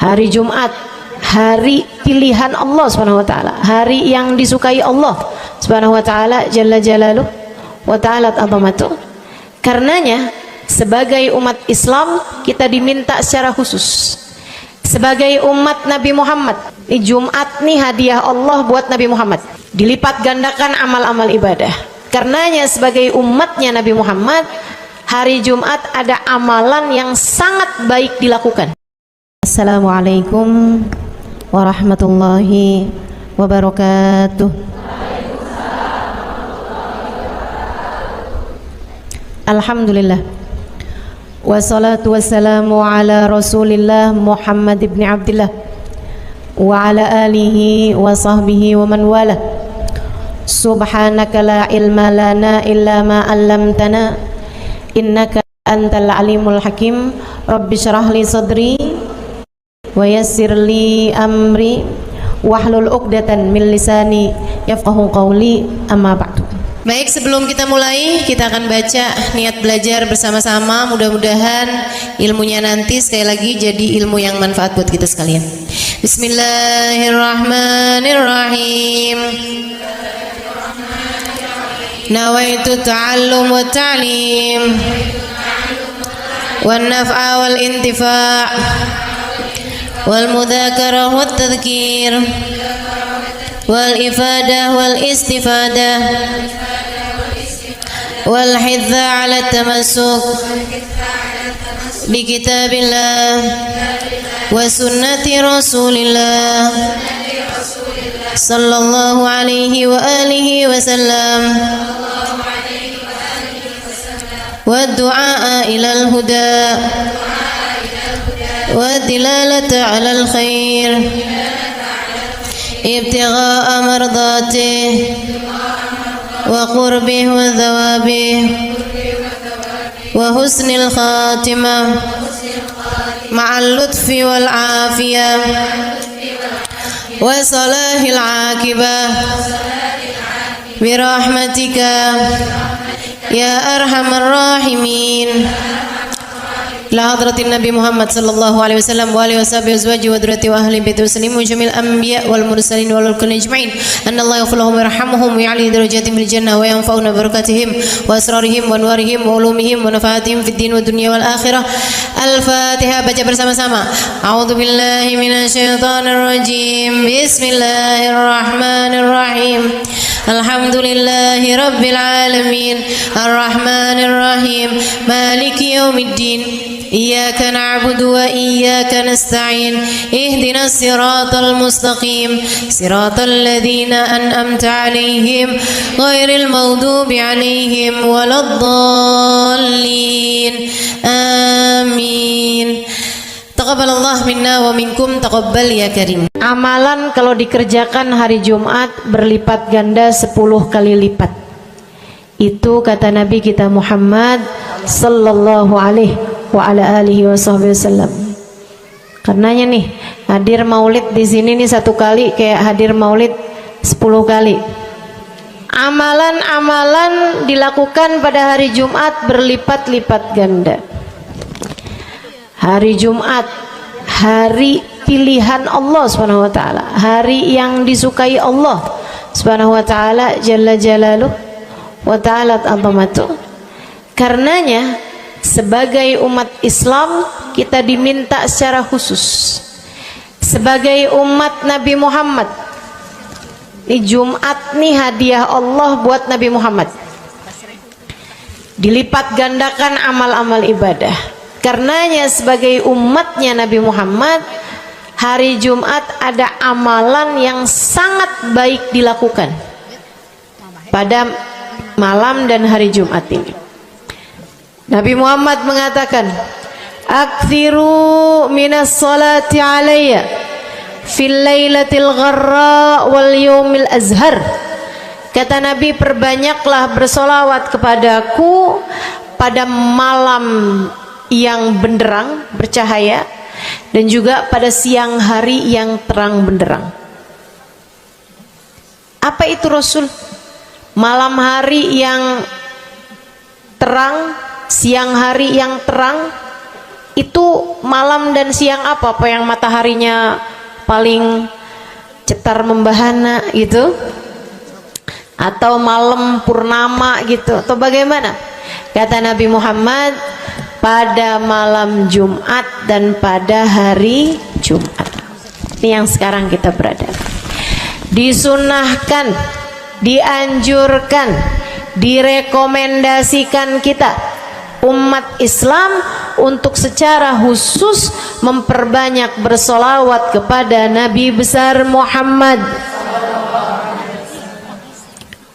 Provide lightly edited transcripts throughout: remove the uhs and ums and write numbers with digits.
Hari Jumat, hari pilihan Allah Subhanahu wa taala, hari yang disukai Allah Subhanahu wa taala jalla jalaluh wa ta'ala azamatuh. Karenanya sebagai umat Islam kita diminta secara khusus sebagai umat Nabi Muhammad, di Jumat nih hadiah Allah buat Nabi Muhammad, dilipat gandakan amal-amal ibadah. Karenanya sebagai umatnya Nabi Muhammad, hari Jumat ada amalan yang sangat baik dilakukan. Assalamualaikum warahmatullahi wabarakatuh. Alhamdulillah, wassalatu wassalamu ala rasulillah Muhammad ibn Abdillah wa ala alihi wa sahbihi wa man wala. Subhanaka la ilma lana illa ma 'allamtana innaka antal alimul hakim. Rabbi syrah li sadri wa yassir li amri wahlul 'uqdatan min lisani yafqahu qawli, amma ba'du. Baik, sebelum kita mulai, kita akan baca niat belajar bersama-sama. Mudah-mudahan ilmunya nanti sekali lagi jadi ilmu yang manfaat buat kita sekalian. Bismillahirrahmanirrahim. Nawaitu ta'allum wa ta'lim wan naf'a wal intifa' wal mudzakarah wat tadhkir wal ifadah wal istifadah wal hidza 'ala tamassuk bi kitabillah wa sunnati rasulillah sallallahu alaihi wa alihi wasallam wa du'a ilal huda wa dilalata 'alal khair ibtigha'a mardatih wa qurbih wa thawabih wa husnil khatimah ma'al lutfi wal afiyah wa salahil aqibah birahmatika ya arhamar rahimin. La hadratin Nabi Muhammad sallallahu alaihi wasallam wa alihi washabihi azwaji wa dzurriyyati wa ahli baiti muslimin jamil anbiya wal mursalin wal kulli ajma'in. Anna Allah yaghfiruhum wa yarhamuhum wa ya'li darajatihim fil jannah wa yanfa'una barakatihim wa asrarihim wa anwarihim wa ulumihim wa nafaatihim fid din wa dunya wal akhirah. Al-Fatihah, baca bersama-sama. A'udzu billahi minasyaitonir rajim. Bismillahirrahmanirrahim. Alhamdulillahi rabbil alamin. Arrahmanir rahim. Maliki yaumiddin. Iyyaka na'budu wa iyyaka nasta'in. Ihdinas siratal mustaqim. Siratal ladzina an'amta 'alaihim ghairil maghdubi 'alaihim waladdallin. Amin. Taqabbalallah minna wa minkum, taqabbal ya karim. Amalan kalau dikerjakan hari Jumat berlipat ganda 10 kali lipat. Itu kata Nabi kita Muhammad sallallahu alaihi wa ala alihi wasallam. Karenanya nih, hadir maulid di sini nih 1 kali kayak hadir maulid 10 kali. Amalan-amalan dilakukan pada hari Jumat berlipat-lipat ganda. Hari Jumat, hari pilihan Allah Subhanahu wa taala, hari yang disukai Allah Subhanahu wa taala jalla jalaluh wa ta'ala azamatuh. Karenanya sebagai umat Islam kita diminta secara khusus sebagai umat Nabi Muhammad, di Jumat nih hadiah Allah buat Nabi Muhammad, dilipat gandakan amal-amal ibadah. Karenanya sebagai umatnya Nabi Muhammad, hari Jumat ada amalan yang sangat baik dilakukan pada malam dan hari Jumat ini. Nabi Muhammad mengatakan, "Aktsiru minas salati alayya fil lailatil gharra wal yaumil azhar." Kata Nabi, perbanyaklah bersolawat kepadaku pada malam yang benderang, bercahaya, dan juga pada siang hari yang terang benderang. Apa itu Rasul? Malam hari yang terang, siang hari yang terang, Itu malam dan siang apa yang mataharinya paling cetar membahana gitu, atau malam purnama gitu, atau bagaimana? Kata Nabi Muhammad, pada malam Jumat dan pada hari Jumat. Ini yang sekarang kita berada. Disunahkan, dianjurkan, direkomendasikan kita umat Islam untuk secara khusus memperbanyak bersolawat kepada Nabi besar Muhammad.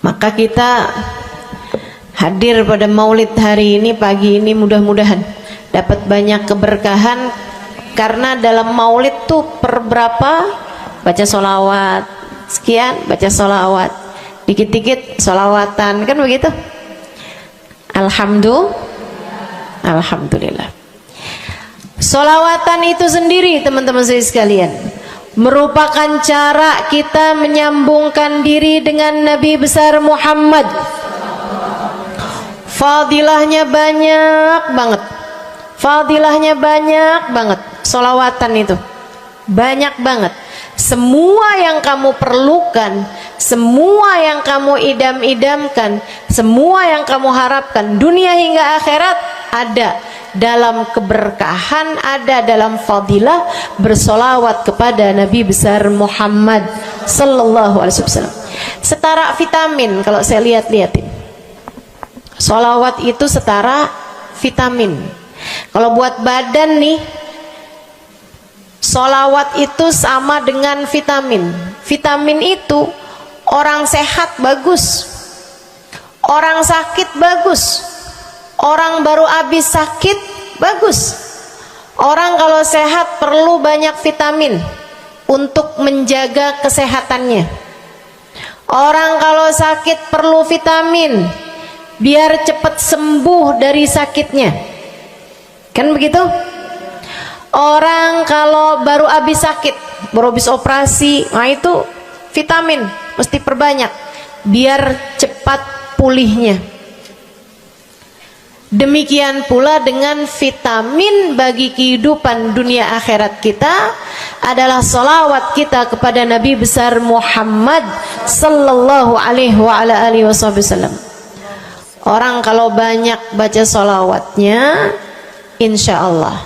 Maka kita hadir pada maulid hari ini, pagi ini, mudah-mudahan dapat banyak keberkahan, karena dalam maulid tuh per berapa baca solawat sekian, baca solawat dikit-dikit, solawatan, kan begitu. Alhamdulillah. Solawatan itu sendiri teman-teman sekalian merupakan cara kita menyambungkan diri dengan Nabi besar Muhammad. Fadilahnya banyak banget, fadilahnya banyak banget. Solawatan itu banyak banget. Semua yang kamu perlukan, semua yang kamu idam-idamkan, semua yang kamu harapkan, dunia hingga akhirat, ada dalam keberkahan, ada dalam fadilah bersolawat kepada Nabi besar Muhammad sallallahu alaihi wasallam. Setara vitamin kalau saya lihat-lihatin. Solawat itu setara vitamin. Kalau buat badan nih, solawat itu sama dengan vitamin. Vitamin itu orang sehat bagus, orang sakit bagus, orang baru habis sakit bagus. Orang kalau sehat perlu banyak vitamin untuk menjaga kesehatannya. Orang kalau sakit perlu vitamin biar cepat sembuh dari sakitnya, kan begitu? Orang kalau baru habis sakit, baru habis operasi, nah itu vitamin mesti perbanyak biar cepat pulihnya. Demikian pula dengan vitamin bagi kehidupan dunia akhirat kita adalah salawat kita kepada Nabi besar Muhammad sallallahu alaihi wasallam. Orang kalau banyak baca salawatnya, insya Allah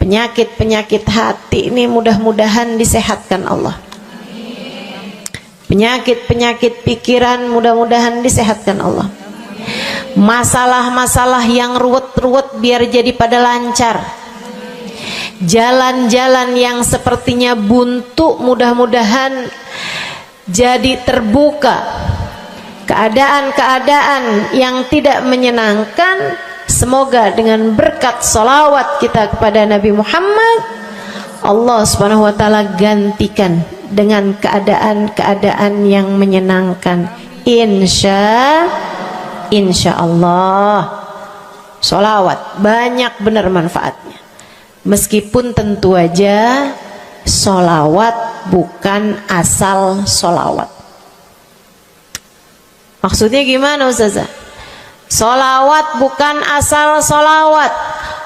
penyakit-penyakit hati ini mudah-mudahan disehatkan Allah. Penyakit-penyakit pikiran mudah-mudahan disehatkan Allah. Masalah-masalah yang ruwet-ruwet biar jadi pada lancar. Jalan-jalan yang sepertinya buntu mudah-mudahan jadi terbuka. Keadaan-keadaan yang tidak menyenangkan, semoga dengan berkat salawat kita kepada Nabi Muhammad, Allah subhanahu wa ta'ala gantikan dengan keadaan-keadaan yang menyenangkan. Insya Allah. Salawat banyak benar manfaatnya. Meskipun tentu aja salawat bukan asal salawat. Maksudnya gimana Ustazah? Solawat bukan asal solawat.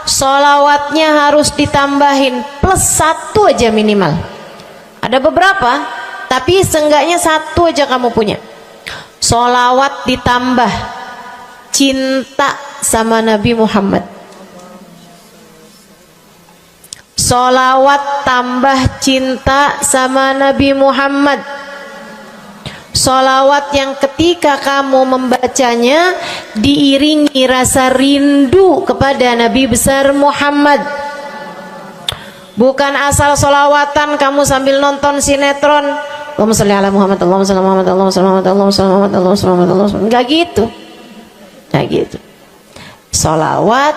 Solawatnya harus ditambahin plus 1 aja minimal. Ada beberapa, tapi seenggaknya 1 aja kamu punya. Solawat ditambah cinta sama Nabi Muhammad. Solawat tambah cinta sama Nabi Muhammad. Solawat yang ketika kamu membacanya diiringi rasa rindu kepada Nabi besar Muhammad. Bukan asal solawatan kamu sambil nonton sinetron, Allahumma sholli ala Muhammad, Allahumma sholli ala Muhammad, Allahumma sholli ala Muhammad, Allahumma sholli ala Muhammad, Allahumma sholli ala Muhammad. Enggak gitu. Enggak gitu. Solawat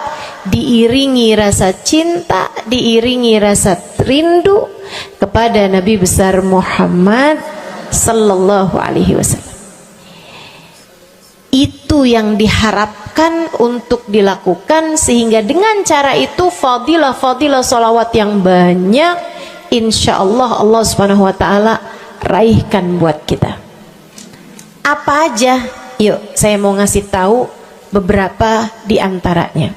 diiringi rasa cinta, diiringi rasa rindu kepada Nabi besar Muhammad sallallahu alaihi wasallam. Itu yang diharapkan untuk dilakukan, sehingga dengan cara itu fadilah-fadilah salawat yang banyak insyaallah Allah subhanahu wa ta'ala raihkan buat kita. Apa aja? Yuk saya mau ngasih tahu beberapa di antaranya.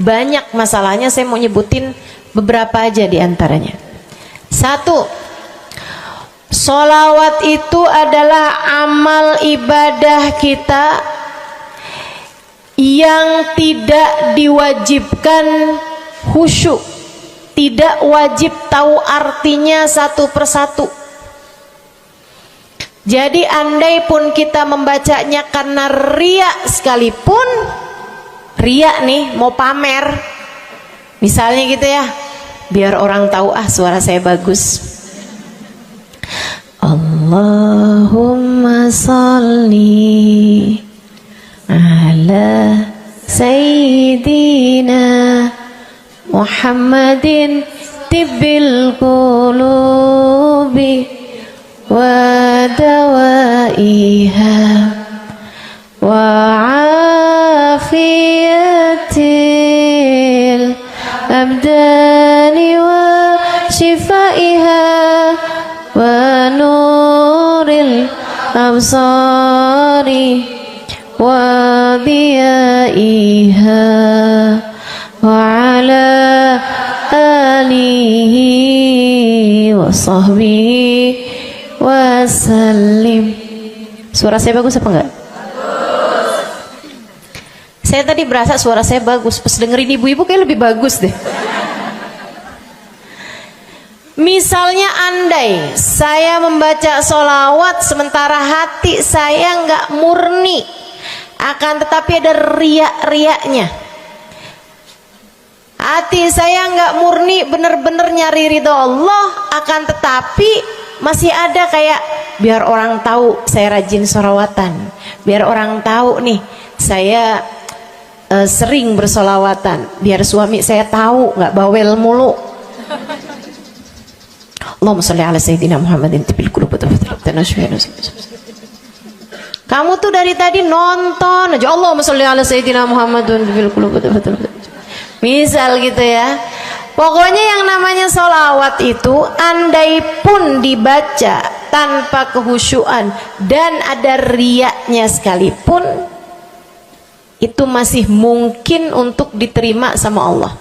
banyak masalahnya. Saya mau nyebutin beberapa aja di antaranya. Satu, sholawat itu adalah amal ibadah kita yang tidak diwajibkan khusyuk, tidak wajib tahu artinya satu persatu. Jadi andai pun kita membacanya karena riya sekalipun, riya nih mau pamer, misalnya gitu ya, biar orang tahu suara saya bagus. Allahumma sholli ala sayyidina Muhammadin tibbil qulubi wa dawaiha wa afiyatil abdani wa shifaiha wa nuril absari wa diyaiha wa ala alihi wa sahbihi wasallim. Suara saya bagus apa enggak? Bagus. Saya tadi berasa suara saya bagus, pas dengerin ibu-ibu kayak lebih bagus deh. Misalnya andai saya membaca sholawat sementara hati saya enggak murni, akan tetapi ada riak-riaknya. Hati saya enggak murni bener-bener nyari ridho Allah, akan tetapi masih ada kayak biar orang tahu saya rajin sholawatan, biar orang tahu nih saya sering bersolawatan, biar suami saya tahu nggak bawel mulu. Allahumma sholli ala sayyidina Muhammadin tibil qulubi. Kamu tuh dari tadi nonton aja Allahumma sholli ala sayyidina Muhammadin tibil qulubi. Misal gitu ya. Pokoknya yang namanya sholawat itu andai pun dibaca tanpa kehusyuan dan ada riaknya sekalipun, itu masih mungkin untuk diterima sama Allah.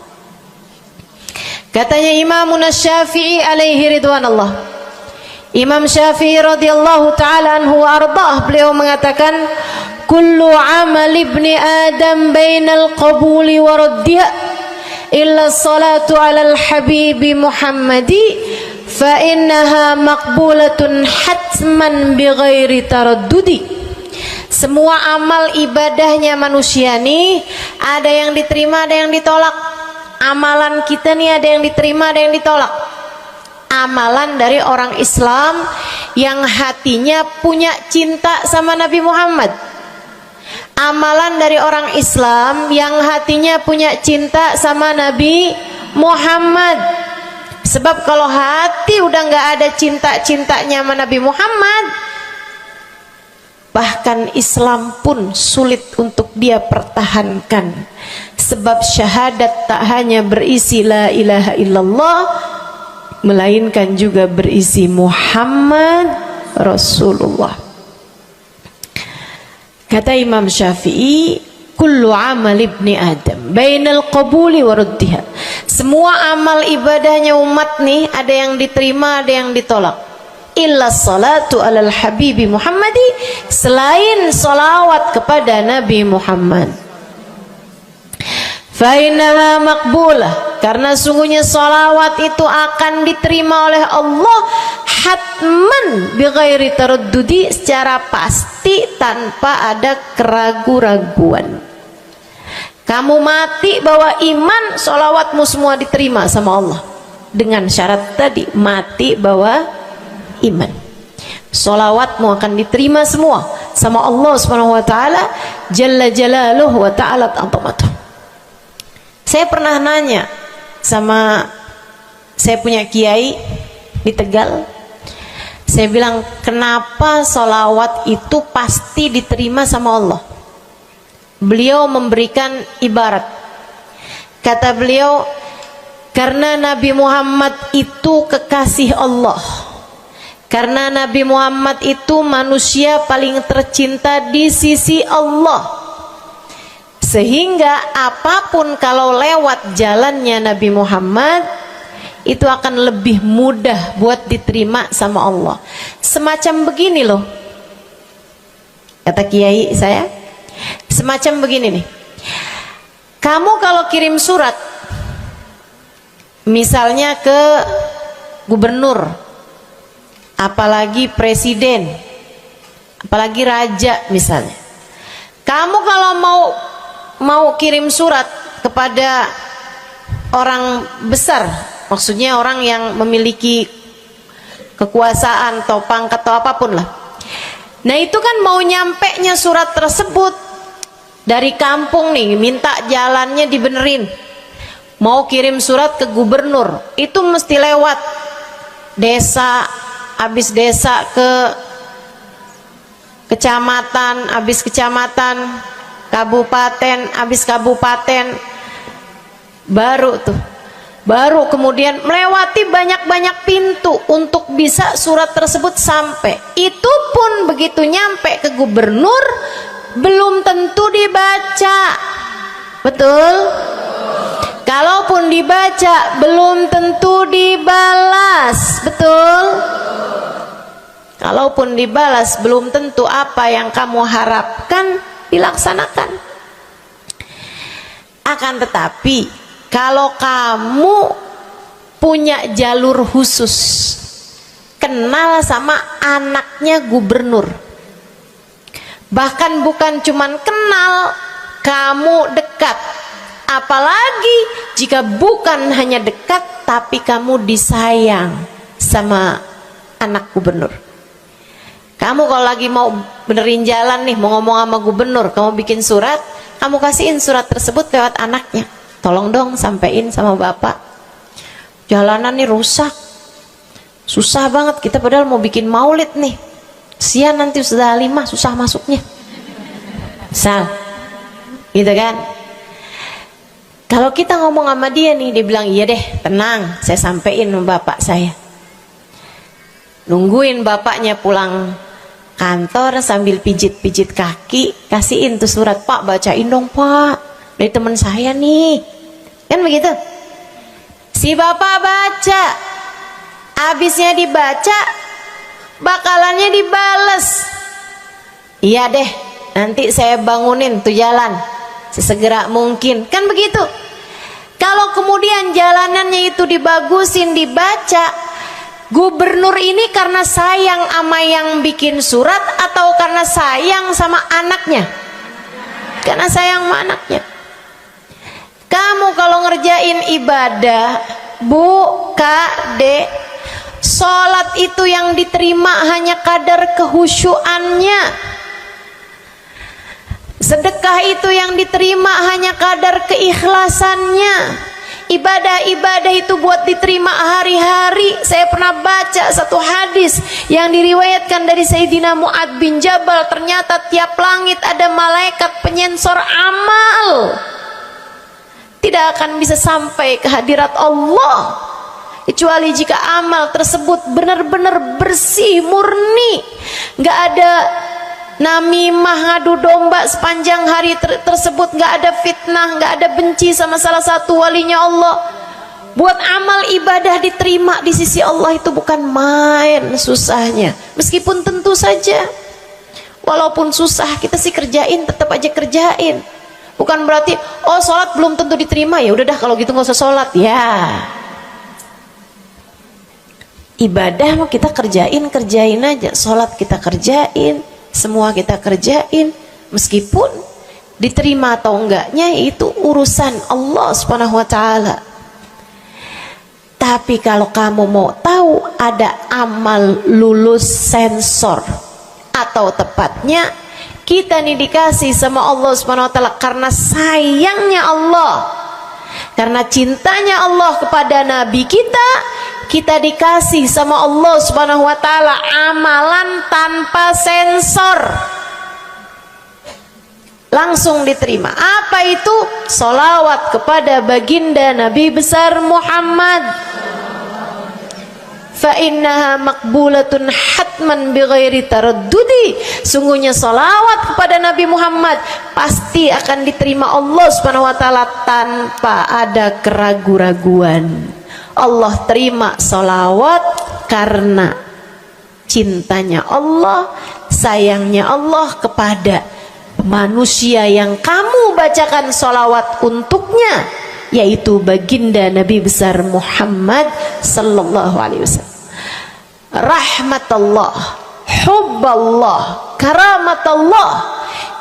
Katanya Imam Syafi'i alaihi ridwanallah, Imam Syafi'i radhiyallahu ta'ala anhu wa ardhah, beliau mengatakan kullu amal ibni adam bainal qabuli wa raddiha illa salatu alal habibi Muhammadi fa innaha maqbulatun hatman bighairi taraddudi. Semua amal ibadahnya manusia nih ada yang diterima, ada yang ditolak. Amalan kita nih ada yang diterima, ada yang ditolak. Amalan dari orang Islam yang hatinya punya cinta sama Nabi Muhammad, amalan dari orang Islam yang hatinya punya cinta sama Nabi Muhammad. Sebab kalau hati udah nggak ada cinta-cintanya sama Nabi Muhammad, bahkan Islam pun sulit untuk dia pertahankan. Sebab syahadat tak hanya berisi la ilaha illallah, melainkan juga berisi Muhammad Rasulullah. Kata Imam Syafi'i, kullu amal ibni adam bainal qabuli wa raddiha. Semua amal ibadahnya umat nih ada yang diterima, ada yang ditolak. Illa salatu alal habibi Muhammadi, selain salawat kepada Nabi Muhammad. Fa innaha maqbulah, karena sungguhnya salawat itu akan diterima oleh Allah hatman bighairi taraddudi, secara pasti tanpa ada keraguan-raguan. Kamu mati bawa iman, sholawatmu semua diterima sama Allah. Dengan syarat tadi, mati bawa iman, sholawatmu akan diterima semua sama Allah Subhanahu wa ta'ala Jalla Jalaluhu wa ta'ala azamatuh. Saya pernah nanya sama saya punya kiai di Tegal. Saya bilang, kenapa sholawat itu pasti diterima sama Allah? Beliau memberikan ibarat. Kata beliau, karena Nabi Muhammad itu kekasih Allah. Karena Nabi Muhammad itu manusia paling tercinta di sisi Allah. Sehingga apapun kalau lewat jalannya Nabi Muhammad itu akan lebih mudah buat diterima sama Allah. Semacam begini loh, kata kiai saya, semacam begini nih. Kamu kalau kirim surat misalnya ke gubernur, apalagi presiden, apalagi raja misalnya, kamu kalau mau kirim surat kepada orang besar, maksudnya orang yang memiliki kekuasaan atau pangkat atau apapun lah. Nah itu kan mau nyampe nya surat tersebut dari kampung nih, minta jalannya dibenerin, mau kirim surat ke gubernur, itu mesti lewat desa, habis desa ke kecamatan, habis kecamatan, kabupaten, habis kabupaten, baru kemudian melewati banyak-banyak pintu untuk bisa surat tersebut sampai. Itu pun begitu nyampe ke gubernur belum tentu dibaca, betul? Kalaupun dibaca belum tentu dibalas, betul? Kalaupun dibalas belum tentu apa yang kamu harapkan dilaksanakan. Akan tetapi kalau kamu punya jalur khusus, kenal sama anaknya gubernur, bahkan bukan cuman kenal, kamu dekat, apalagi jika bukan hanya dekat tapi kamu disayang sama anak gubernur. Kamu kalau lagi mau benerin jalan nih, mau ngomong sama gubernur, kamu bikin surat, kamu kasihin surat tersebut lewat anaknya, tolong dong sampein sama bapak, jalanan nih rusak, susah banget, kita padahal mau bikin maulid nih, sian nanti sudah 5 susah masuknya, misal gitu kan. Kalau kita ngomong sama dia nih, dia bilang iya deh, tenang, saya sampein sama bapak saya. Nungguin bapaknya pulang kantor sambil pijit-pijit kaki, kasihin tuh surat, Pak bacain dong Pak, dari teman saya nih, kan begitu. Si bapak baca, habisnya dibaca, bakalannya dibales, iya deh, nanti saya bangunin tuh jalan sesegera mungkin, kan begitu. Kalau kemudian jalanannya itu dibagusin, dibaca, gubernur ini karena sayang sama yang bikin surat atau karena sayang sama anaknya? Karena sayang sama anaknya. Kamu kalau ngerjain ibadah, Bu, Kak, Dek, sholat itu yang diterima hanya kadar kehusyuannya. Sedekah itu yang diterima hanya kadar keikhlasannya. Ibadah-ibadah itu buat diterima hari-hari. Saya pernah baca satu hadis yang diriwayatkan dari Sayyidina Mu'ad bin Jabal, ternyata tiap langit ada malaikat penyensor amal, tidak akan bisa sampai ke hadirat Allah kecuali jika amal tersebut benar-benar bersih, murni, nggak ada namimah, ngadu domba sepanjang hari tersebut, nggak ada fitnah, nggak ada benci sama salah satu walinya Allah. Buat amal ibadah diterima di sisi Allah itu bukan main susahnya. Meskipun tentu saja walaupun susah kita sih kerjain, tetap aja kerjain. Bukan berarti oh sholat belum tentu diterima, ya udah dah kalau gitu nggak usah sholat ya. Ibadah mau kita kerjain aja, sholat kita kerjain, semua kita kerjain, meskipun diterima atau enggaknya itu urusan Allah Subhanahu wa taala. Tapi kalau kamu mau tahu, ada amal lulus sensor, atau tepatnya kita nih dikasih sama Allah Subhanahu wa taala karena sayangnya Allah, karena cintanya Allah kepada nabi kita, kita dikasih sama Allah Subhanahu wa taala amalan tanpa sensor, langsung diterima. Apa itu? Sholawat kepada baginda Nabi besar Muhammad. fa innaha maqbulatun hatman bighairi taraddudi. Sungguhnya salawat kepada Nabi Muhammad pasti akan diterima Allah Subhanahu wa taala tanpa ada keraguan-raguan. Allah terima salawat karena cintanya Allah, sayangnya Allah kepada manusia yang kamu bacakan salawat untuknya, yaitu baginda Nabi besar Muhammad sallallahu alaihi wasallam. Rahmatullah, hubballah, karamatullah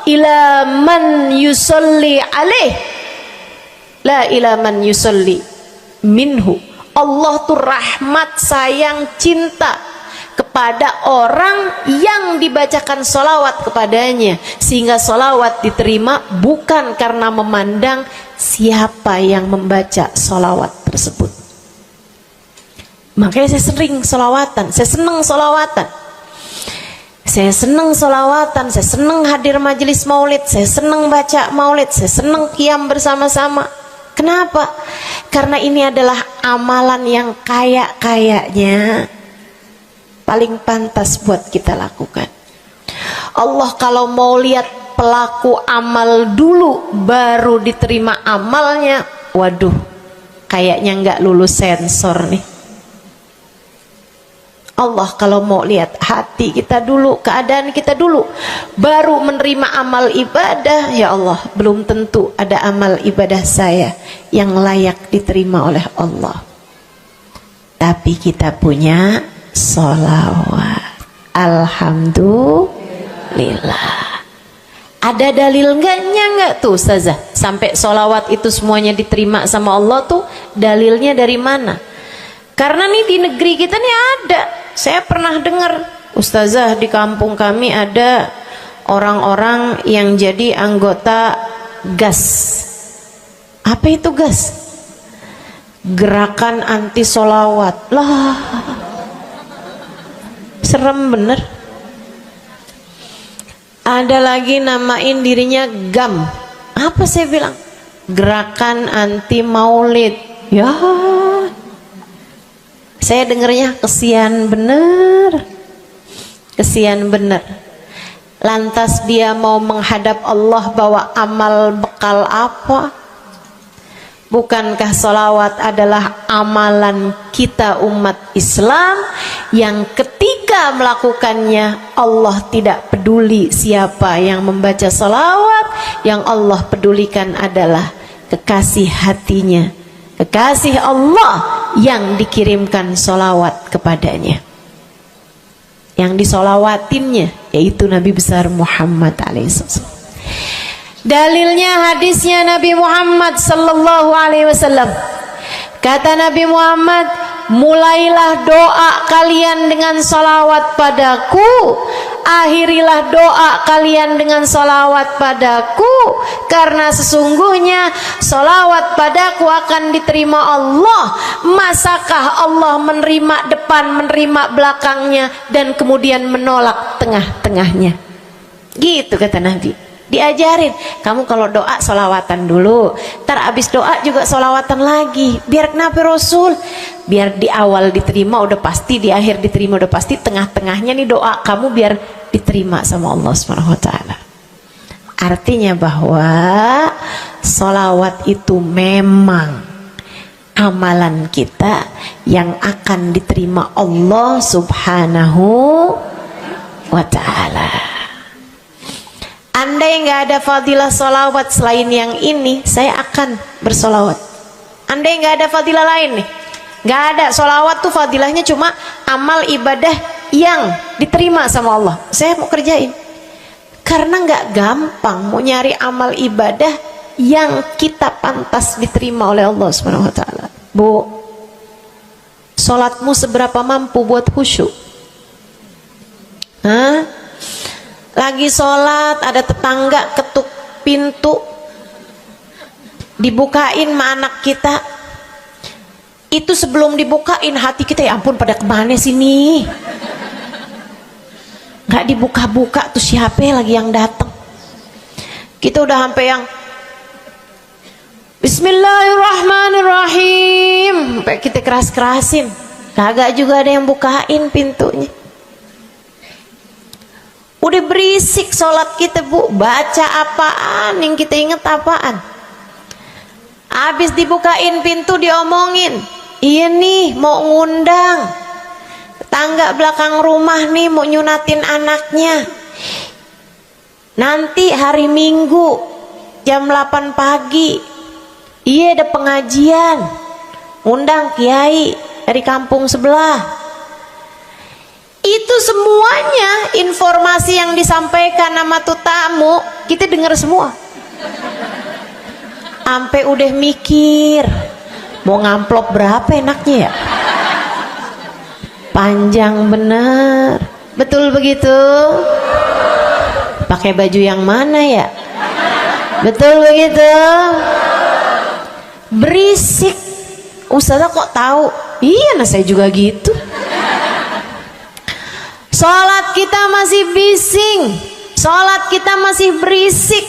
ila man yusalli alaih, la ila man yusalli minhu. Allah tuh rahmat, sayang, cinta kepada orang yang dibacakan solawat kepadanya, sehingga solawat diterima bukan karena memandang siapa yang membaca solawat tersebut. Makanya saya sering solawatan, saya senang solawatan, saya senang solawatan, saya senang hadir majelis maulid, saya senang baca maulid, saya senang qiyam bersama-sama. Kenapa? Karena ini adalah amalan yang kayaknya paling pantas buat kita lakukan. Allah kalau mau lihat pelaku amal dulu baru diterima amalnya, waduh, kayaknya nggak lulus sensor nih. Allah kalau mau lihat hati kita dulu, keadaan kita dulu, baru menerima amal ibadah, ya Allah, belum tentu ada amal ibadah saya yang layak diterima oleh Allah. Tapi kita punya sholawat, alhamdulillah. Ada dalil nggak tuh Ustazah sampai sholawat itu semuanya diterima sama Allah tuh? Dalilnya dari mana? Karena nih di negeri kita nih ada, saya pernah dengar Ustazah, di kampung kami ada orang-orang yang jadi anggota GAS. Apa itu GAS? Gerakan anti sholawat. Lah, serem bener. Ada lagi namain dirinya GAM. Apa saya bilang? Gerakan anti maulid. Ya, saya dengernya kesian bener, kesian bener. Lantas dia mau menghadap Allah bawa amal bekal apa? Bukankah sholawat adalah amalan kita umat Islam yang ketika melakukannya Allah tidak peduli siapa yang membaca sholawat, yang Allah pedulikan adalah kekasih hatinya, kekasih Allah yang dikirimkan sholawat kepadanya, yang disolawatinnya yaitu Nabi besar Muhammad alaihissalam. Dalilnya hadisnya Nabi Muhammad sallallahu alaihi wasallam. Kata Nabi Muhammad, mulailah doa kalian dengan salawat padaku, akhirilah doa kalian dengan salawat padaku, karena sesungguhnya salawat padaku akan diterima Allah. Masakah Allah menerima depan, menerima belakangnya, dan kemudian menolak tengah-tengahnya? Gitu kata Nabi. Diajarin, kamu kalau doa solawatan dulu, ntar abis doa juga solawatan lagi. Biar kenapa Rasul? Biar di awal diterima udah pasti, di akhir diterima udah pasti, tengah-tengahnya nih doa kamu biar diterima sama Allah Subhanahu wa taala. Artinya bahwa solawat itu memang amalan kita yang akan diterima Allah Subhanahu wa taala. Andai nggak ada fadilah solawat selain yang ini, saya akan bersolawat. Andai nggak ada fadilah lain nih, nggak ada solawat tuh fadilahnya cuma amal ibadah yang diterima sama Allah, saya mau kerjain. Karena nggak gampang mau nyari amal ibadah yang kita pantas diterima oleh Allah Subhanahu wa taala. Bu, sholatmu seberapa mampu buat khusyuk? Hah? Lagi sholat ada tetangga ketuk pintu, dibukain sama anak kita. Itu sebelum dibukain hati kita, ya ampun pada kemana sini? Gak dibuka-buka tuh siapa lagi yang datang? Kita udah sampai yang Bismillahirrahmanirrahim, sampai kita keras-kerasin. kagak juga ada yang bukain pintunya. Udah berisik sholat kita Bu, baca apaan, yang kita inget apaan. Habis dibukain pintu diomongin, iya nih mau ngundang tetangga belakang rumah nih, mau nyunatin anaknya nanti hari Minggu jam 8 pagi, iya ada pengajian, ngundang kiai dari kampung sebelah. Itu semuanya informasi yang disampaikan sama tuh tamu kita dengar semua. Sampai udah mikir mau ngamplop berapa enaknya ya, panjang bener, betul begitu? Pakai baju yang mana ya, betul begitu? Berisik. Ustazah kok tahu? Iya, nah saya juga gitu. Sholat kita masih bising, sholat kita masih berisik,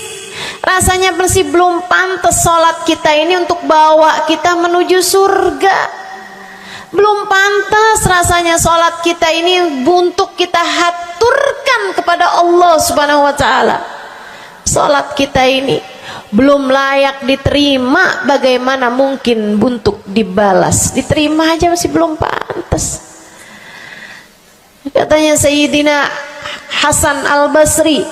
rasanya masih belum pantas sholat kita ini untuk bawa kita menuju surga. Belum pantas rasanya sholat kita ini untuk kita haturkan kepada Allah Subhanahu wa ta'ala. Sholat kita ini belum layak diterima, bagaimana mungkin untuk dibalas? Diterima aja masih belum pantas. Katanya Sayyidina Hasan Al-Basri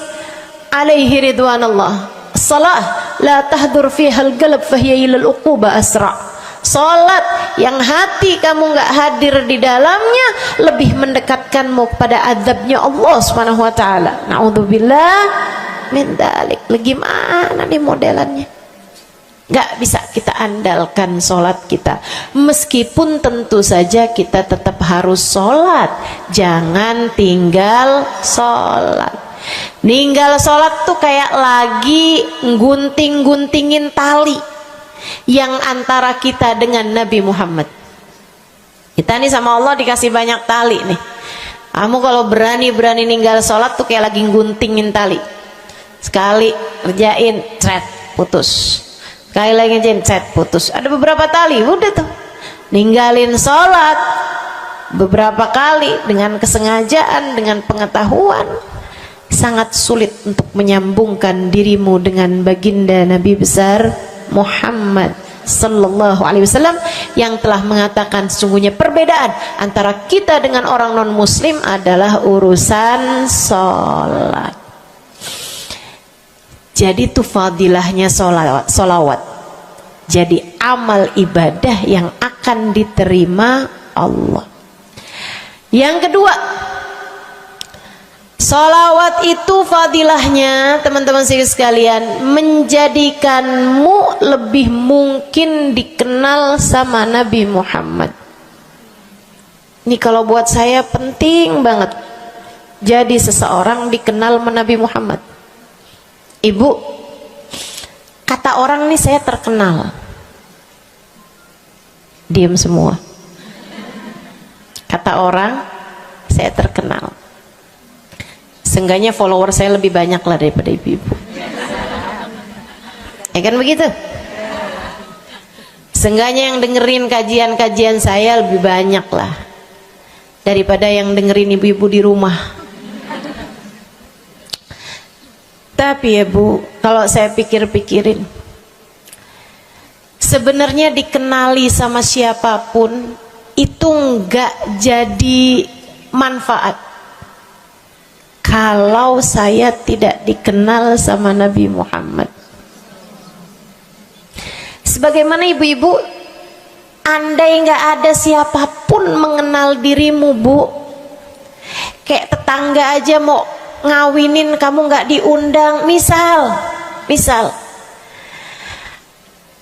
alaihi ridwanallah, salah la tahdur fihal galab fahiya ilal uquba asra. Salat yang hati kamu nggak hadir di dalamnya lebih mendekatkanmu kepada azabnya Allah Subhanahu wa taala. Naudzubillah min dzalik. Gimana nih modelannya? Gak bisa kita andalkan sholat kita, meskipun tentu saja kita tetap harus sholat, jangan tinggal sholat. Ninggal sholat tuh kayak lagi gunting-guntingin tali yang antara kita dengan Nabi Muhammad. Kita nih sama Allah dikasih banyak tali nih. Kamu kalau berani-berani ninggal sholat tuh kayak lagi guntingin tali. Sekali kerjain, cret, putus. Sekali lagi cet, putus. Ada beberapa tali, udah tuh ninggalin sholat beberapa kali dengan kesengajaan, dengan pengetahuan, sangat sulit untuk menyambungkan dirimu dengan baginda Nabi besar Muhammad sallallahu alaihi wasallam yang telah mengatakan sesungguhnya perbedaan antara kita dengan orang non muslim adalah urusan sholat. Jadi itu fadilahnya solawat. Jadi amal ibadah yang akan diterima Allah. Yang kedua, solawat itu fadilahnya teman-teman sekalian menjadikanmu lebih mungkin dikenal sama Nabi Muhammad. Ini kalau buat saya penting banget. Jadi seseorang dikenal sama Nabi Muhammad. Ibu, kata orang nih saya terkenal. Diam semua. Kata orang saya terkenal. Seenggaknya follower saya lebih banyak lah daripada ibu-ibu. Ya kan begitu? Seenggaknya yang dengerin kajian-kajian saya lebih banyak lah daripada yang dengerin ibu-ibu di rumah. Tapi ya Bu, kalau saya pikir-pikirin, sebenarnya dikenali sama siapapun itu enggak jadi manfaat kalau saya tidak dikenal sama Nabi Muhammad. Sebagaimana ibu-ibu, andai enggak ada siapapun mengenal dirimu Bu, kayak tetangga aja mau ngawinin kamu nggak diundang, misal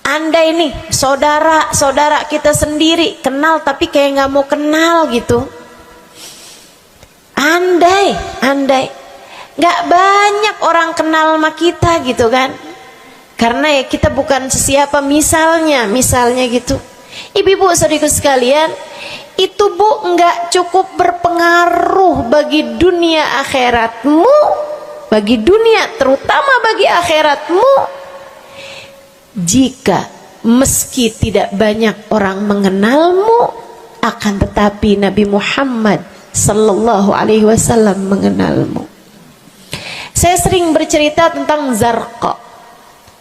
andai nih saudara kita sendiri kenal tapi kayak nggak mau kenal gitu, andai nggak banyak orang kenal sama kita gitu kan, karena ya kita bukan sesiapa, misalnya gitu. Ibu-ibu saudaraku sekalian, itu Bu nggak cukup berpengaruh bagi dunia akhiratmu, bagi dunia terutama bagi akhiratmu, jika meski tidak banyak orang mengenalmu akan tetapi Nabi Muhammad sallallahu alaihi wasallam mengenalmu. Saya sering bercerita tentang Zarqa,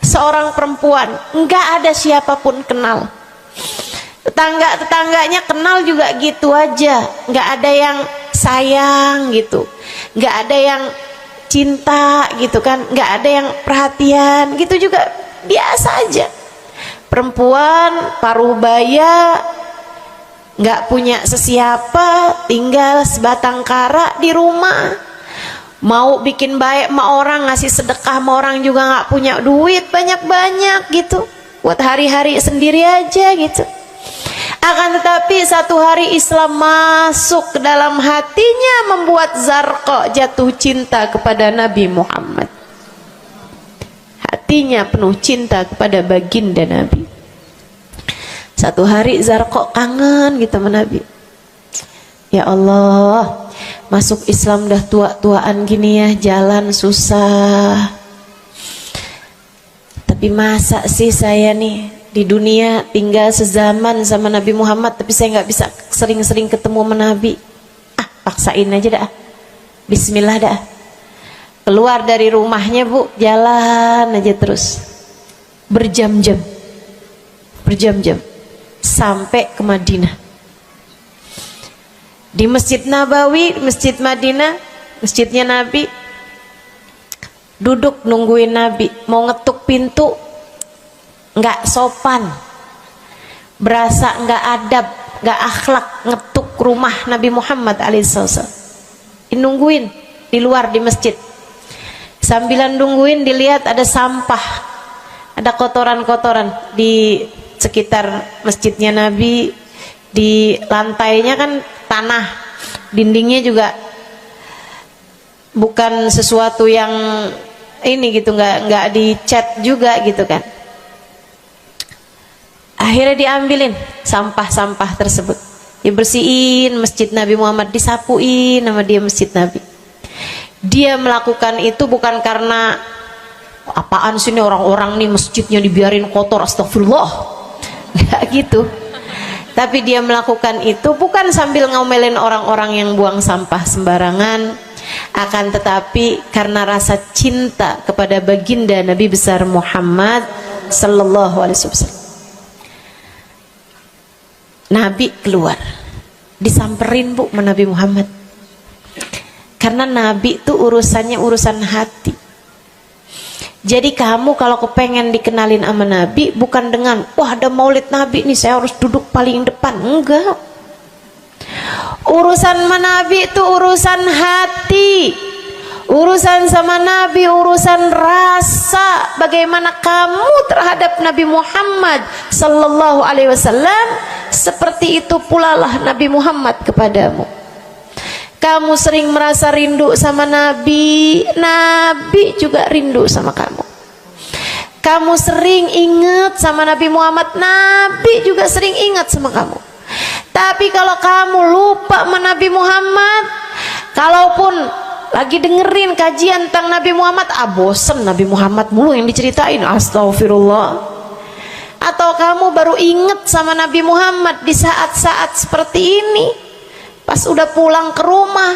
seorang perempuan, enggak ada siapapun kenal. Tetangga-tetangganya kenal juga gitu aja, enggak ada yang sayang gitu, enggak ada yang cinta gitu kan, enggak ada yang perhatian gitu, juga biasa aja. Perempuan paruh baya, nggak punya sesiapa, tinggal sebatang kara di rumah. Mau bikin baik sama orang, ngasih sedekah sama orang juga nggak punya duit banyak-banyak gitu, buat hari-hari sendiri aja gitu. Akan tetapi satu hari Islam masuk ke dalam hatinya, membuat Zarqa jatuh cinta kepada Nabi Muhammad. Hatinya penuh cinta kepada baginda Nabi. Satu hari Zarqa kangen gitu sama Nabi. Ya Allah, masuk Islam dah tua-tuaan gini ya, jalan susah. Tapi masa sih saya nih di dunia tinggal sezaman sama Nabi Muhammad, tapi saya nggak bisa sering-sering ketemu sama Nabi. Paksain aja dah. Bismillah dah. Keluar dari rumahnya bu, jalan aja terus berjam-jam sampai ke Madinah. Di Masjid Nabawi, Masjid Madinah, masjidnya Nabi, duduk nungguin Nabi. Mau ngetuk pintu nggak sopan, berasa nggak adab, nggak akhlak, ngetuk rumah Nabi Muhammad alaihissalam. Nungguin di luar di masjid. Sambilan nungguin dilihat ada sampah, ada kotoran-kotoran di sekitar masjidnya Nabi. Di lantainya kan tanah, dindingnya juga bukan sesuatu yang ini gitu, nggak dicat juga gitu kan. Akhirnya diambilin sampah-sampah tersebut, dibersihin masjid Nabi Muhammad, disapuin nama dia masjid Nabi. Dia melakukan itu bukan karena apaan sih ini orang-orang nih masjidnya dibiarin kotor, astagfirullah, nggak gitu. Tapi dia melakukan itu bukan sambil ngomelin orang-orang yang buang sampah sembarangan, akan tetapi karena rasa cinta kepada baginda Nabi besar Muhammad sallallahu alaihi wasallam. Nabi keluar, disamperin bu sama Nabi Muhammad. Karena Nabi itu urusannya urusan hati. Jadi kamu kalau kepengen dikenalin sama Nabi, bukan dengan wah ada maulid Nabi nih saya harus duduk paling depan, enggak. Urusan sama Nabi itu urusan hati. Urusan sama Nabi urusan rasa, bagaimana kamu terhadap Nabi Muhammad sallallahu alaihi wasallam, seperti itu pula lah Nabi Muhammad kepadamu. Kamu sering merasa rindu sama Nabi, Nabi juga rindu sama kamu. Kamu sering ingat sama Nabi Muhammad, Nabi juga sering ingat sama kamu. Tapi kalau kamu lupa sama Nabi Muhammad, kalaupun lagi dengerin kajian tentang Nabi Muhammad, bosen Nabi Muhammad mulu yang diceritain, astagfirullah. Atau kamu baru ingat sama Nabi Muhammad di saat-saat seperti ini, pas udah pulang ke rumah,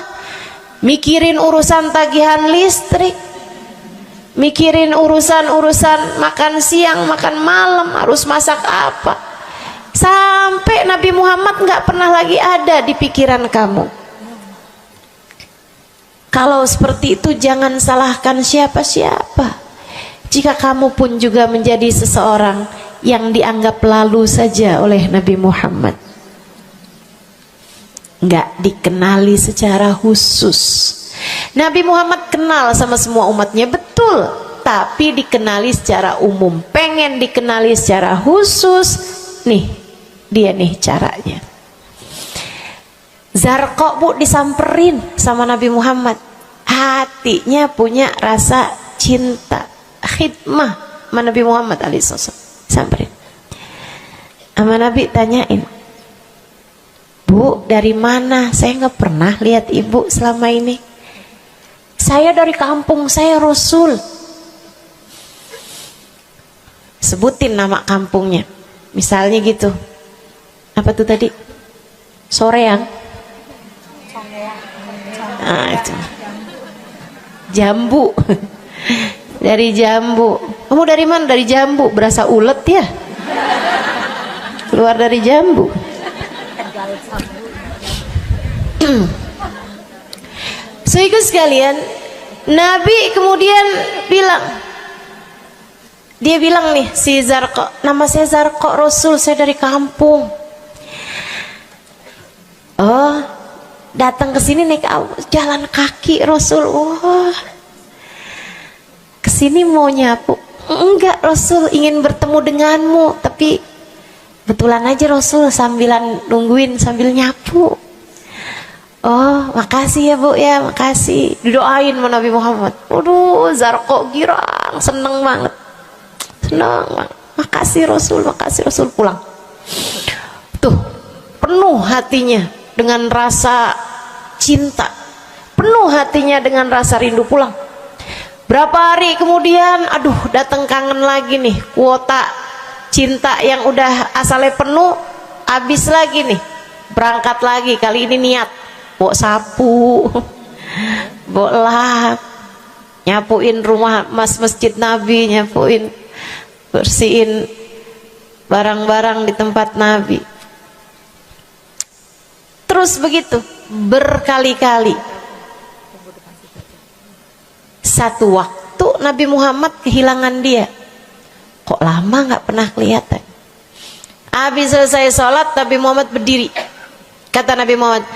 mikirin urusan tagihan listrik, mikirin urusan makan siang, makan malam, harus masak apa, sampai Nabi Muhammad nggak pernah lagi ada di pikiran kamu. Kalau seperti itu jangan salahkan siapa-siapa. Jika kamu pun juga menjadi seseorang yang dianggap lalu saja oleh Nabi Muhammad, nggak dikenali secara khusus. Nabi Muhammad kenal sama semua umatnya, betul, tapi dikenali secara umum. Pengen dikenali secara khusus, nih dia nih caranya. Zarqa bu disamperin sama Nabi Muhammad, hatinya punya rasa cinta, khidmah sama Nabi Muhammad alaihissalam. Samperin sama Nabi, tanyain, Bu, dari mana? Saya nggak pernah lihat ibu selama ini. Saya dari kampung saya Rasul. Sebutin nama kampungnya. Misalnya gitu. Apa tuh tadi? Soreang. Nah, itu. Jambu. Dari jambu. Kamu dari mana? Dari jambu. Berasa ulet ya? Keluar dari jambu. Saudara sekalian, Nabi kemudian bilang, dia bilang nih si Zarqa, nama saya Zarqa, Rasul, saya dari kampung. Oh, datang ke sini naik jalan kaki Rasul. Wah, kesini mau nyapu? Enggak Rasul, ingin bertemu denganmu, tapi betulan aja Rasul sambilan nungguin sambil nyapu. Oh, makasih ya Bu ya, makasih. Didoain sama Nabi Muhammad. Waduh, Zarqa girang, seneng banget. Seneng banget. Makasih Rasul pulang. Tuh, penuh hatinya dengan rasa cinta. Penuh hatinya dengan rasa rindu pulang. Berapa hari kemudian, aduh, datang kangen lagi nih. Kuota cinta yang udah asalnya penuh, habis lagi nih. Berangkat lagi, kali ini niat. Bawa sapu, bawa lap, nyapuin rumah masjid Nabi, nyapuin, bersihin barang-barang di tempat Nabi. Terus begitu berkali-kali. Satu waktu Nabi Muhammad kehilangan dia. Kok lama nggak pernah kelihatan. Habis selesai sholat, Nabi Muhammad berdiri. Kata Nabi Muhammad,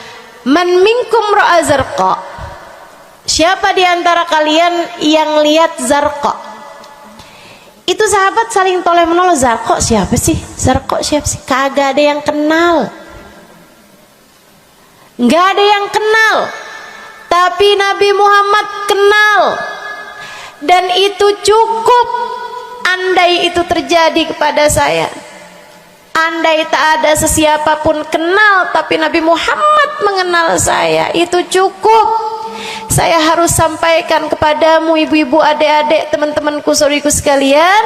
man minkum ra'a Zarqa, siapa di antara kalian yang lihat Zarqa? Itu sahabat saling toleh menolong. Zarqa siapa sih? Zarqa siapa sih? Kagak ada yang kenal, nggak ada yang kenal. Tapi Nabi Muhammad kenal, dan itu cukup. Andai itu terjadi kepada saya, andai tak ada sesiapa pun kenal, tapi Nabi Muhammad mengenal saya, itu cukup. Saya harus sampaikan kepadamu ibu-ibu, adik-adik, teman-temanku, saudariku sekalian,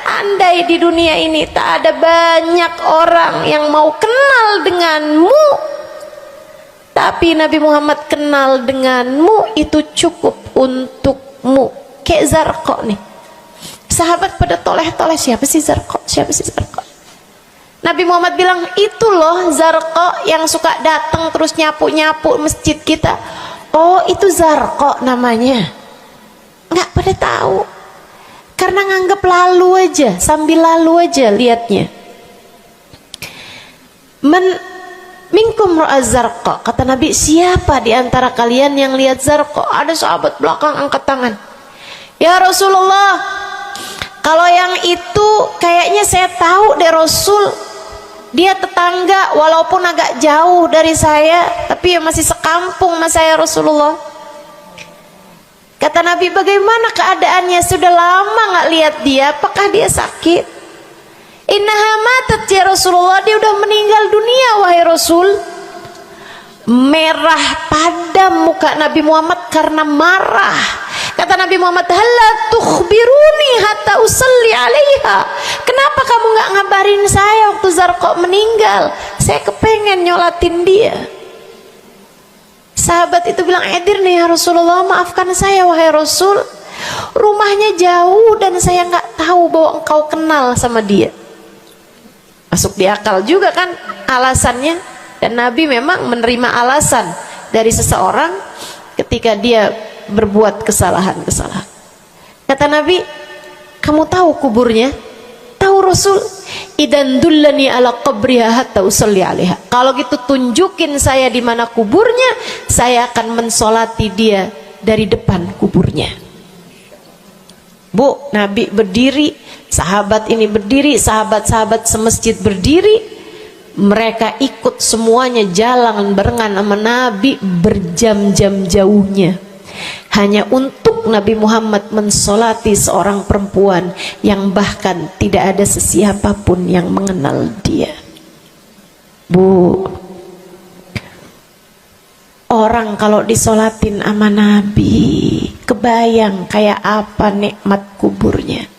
andai di dunia ini tak ada banyak orang yang mau kenal denganmu, tapi Nabi Muhammad kenal denganmu, itu cukup untukmu. Kayak Zarqa nih, sahabat pada toleh-toleh, siapa sih Zarqa? Siapa sih Zarqa? Nabi Muhammad bilang, itu loh Zarqa yang suka datang terus nyapu-nyapu masjid kita. Oh, itu Zarqa namanya. Nggak pada tahu, karena nganggep lalu aja, sambil lalu aja liatnya. Minkum ra'a Zarqa, kata Nabi, siapa di antara kalian yang lihat Zarqa? Ada sahabat belakang angkat tangan. Ya Rasulullah, kalau yang itu kayaknya saya tahu deh Rasul. Dia tetangga, walaupun agak jauh dari saya, tapi ya masih sekampung sama saya Rasulullah. Kata Nabi, bagaimana keadaannya? Sudah lama nggak lihat dia, apakah dia sakit? Innaha matat ya Rasulullah, dia udah meninggal dunia wahai Rasul. Merah padam muka Nabi Muhammad karena marah. Kata Nabi Muhammad, halla tukhbiruni hatta usalli alaiha. Kenapa kamu nggak ngabarin saya waktu Zarqa meninggal? Saya kepengen nyolatin dia. Sahabat itu bilang, edir nih ya Rasulullah, maafkan saya wahai Rasul, rumahnya jauh dan saya nggak tahu bahwa engkau kenal sama dia. Masuk di akal juga kan alasannya. Dan Nabi memang menerima alasan dari seseorang ketika dia berbuat kesalahan-kesalahan. Kata Nabi, kamu tahu kuburnya? Tahu Rasul? Idan dullani ala qabriha hatta usalli alaiha. Kalau gitu tunjukin saya di mana kuburnya, saya akan mensolati dia dari depan kuburnya. Bu, Nabi berdiri, sahabat ini berdiri, sahabat-sahabat semasjid berdiri. Mereka ikut semuanya jalan barengan sama Nabi berjam-jam jauhnya, hanya untuk Nabi Muhammad mensolati seorang perempuan yang bahkan tidak ada sesiapapun yang mengenal dia. Bu, orang kalau disolatin sama Nabi, kebayang kayak apa nikmat kuburnya.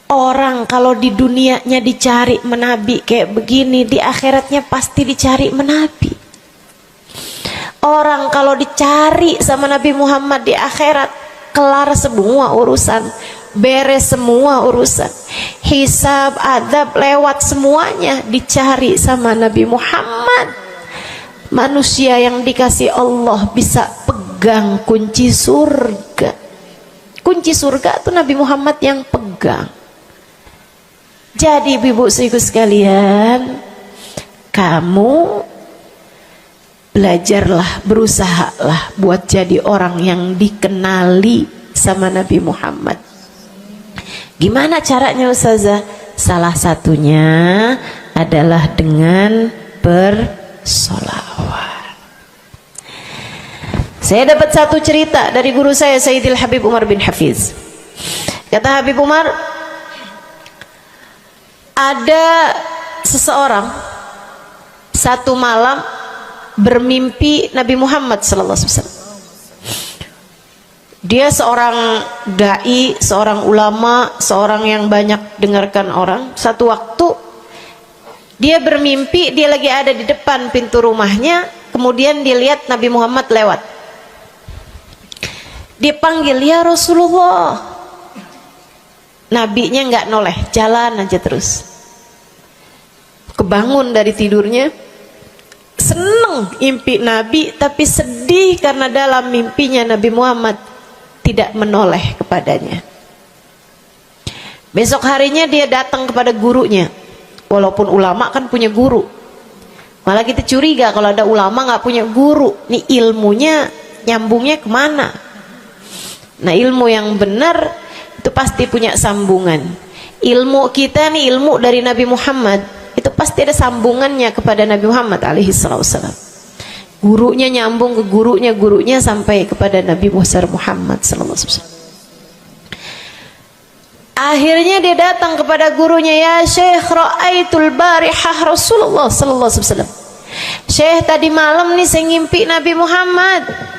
Orang Orang kalau di dunianya dicari menabi kayak begini, di akhiratnya pasti dicari menabi. Orang kalau dicari sama Nabi Muhammad di akhirat, kelar semua urusan, beres semua urusan, hisab, adab lewat semuanya, dicari sama Nabi Muhammad. Manusia yang dikasih Allah bisa pegang kunci surga. Kunci surga itu Nabi Muhammad yang pegang. Jadi ibu-ibu sekalian, kamu belajarlah, berusahalah buat jadi orang yang dikenali sama Nabi Muhammad. Gimana caranya Ustazah? Salah satunya adalah dengan bersolawat. Saya dapat satu cerita dari guru saya, Sayyidil Habib Umar bin Hafiz. Kata Habib Umar, ada seseorang satu malam bermimpi Nabi Muhammad sallallahu alaihi wasallam. Dia seorang dai, seorang ulama, seorang yang banyak dengarkan orang. Satu waktu dia bermimpi, dia lagi ada di depan pintu rumahnya, kemudian dia lihat Nabi Muhammad lewat. Dia panggil, ya Rasulullah. Nabinya nggak noleh, jalan aja terus. Kebangun dari tidurnya, seneng impi Nabi, tapi sedih karena dalam mimpinya Nabi Muhammad tidak menoleh kepadanya. Besok harinya dia datang kepada gurunya. Walaupun ulama kan punya guru, malah kita curiga kalau ada ulama nggak punya guru. Nih ilmunya nyambungnya kemana? Nah, ilmu yang benar itu pasti punya sambungan. Ilmu kita nih, ilmu dari Nabi Muhammad, itu pasti ada sambungannya kepada Nabi Muhammad alaihi wasallam. Gurunya nyambung ke gurunya sampai kepada Nabi Muhammad sallallahu alaihi wasallam. Akhirnya dia datang kepada gurunya, ya Syekh, ra'aitul barihah Rasulullah sallallahu alaihi wasallam. Syekh, tadi malam nih saya ngimpi Nabi Muhammad.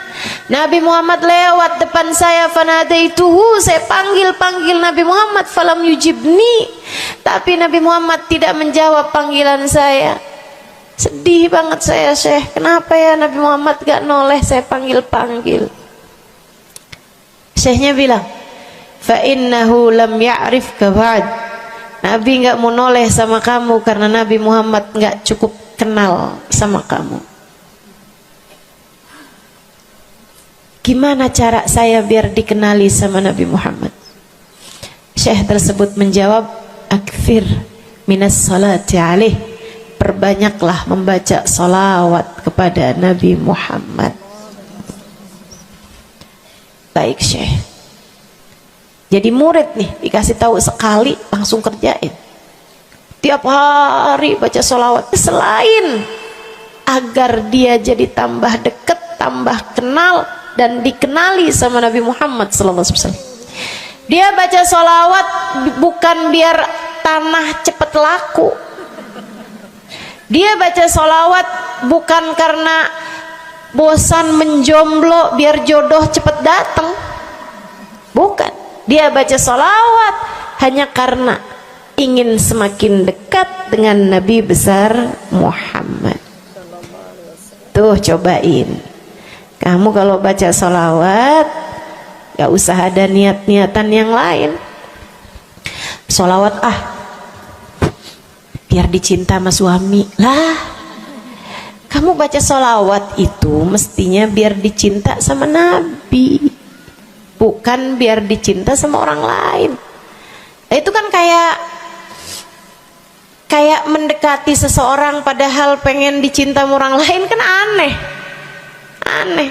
Nabi Muhammad lewat depan saya, fanadaituhu, saya panggil Nabi Muhammad, falam yujibni, tapi Nabi Muhammad tidak menjawab panggilan saya. Sedih banget saya, Syekh, kenapa ya Nabi Muhammad gak noleh saya panggil. Syekhnya bilang, fa innahu lam ya'rifka ba'd. Nabi gak mau noleh sama kamu karena Nabi Muhammad gak cukup kenal sama kamu. Gimana cara saya biar dikenali sama Nabi Muhammad? Syekh tersebut menjawab, akfir minas salati alaih, perbanyaklah membaca salawat kepada Nabi Muhammad. Baik Syekh. Jadi murid nih, dikasih tahu sekali langsung kerjain. Tiap hari baca salawat. Selain agar dia jadi tambah dekat, tambah kenal, dan dikenali sama Nabi Muhammad sallallahu alaihi wasallam. Dia baca sholawat bukan biar tanah cepat laku. Dia baca sholawat bukan karena bosan menjomblo biar jodoh cepat datang. Bukan. Dia baca sholawat hanya karena ingin semakin dekat dengan Nabi besar Muhammad. Tuh cobain. Kamu kalau baca sholawat gak usah ada niat-niatan yang lain. Sholawat biar dicinta sama suami lah. Kamu baca sholawat itu mestinya biar dicinta sama Nabi, bukan biar dicinta sama orang lain. Itu kan kayak mendekati seseorang padahal pengen dicinta sama orang lain, kan aneh.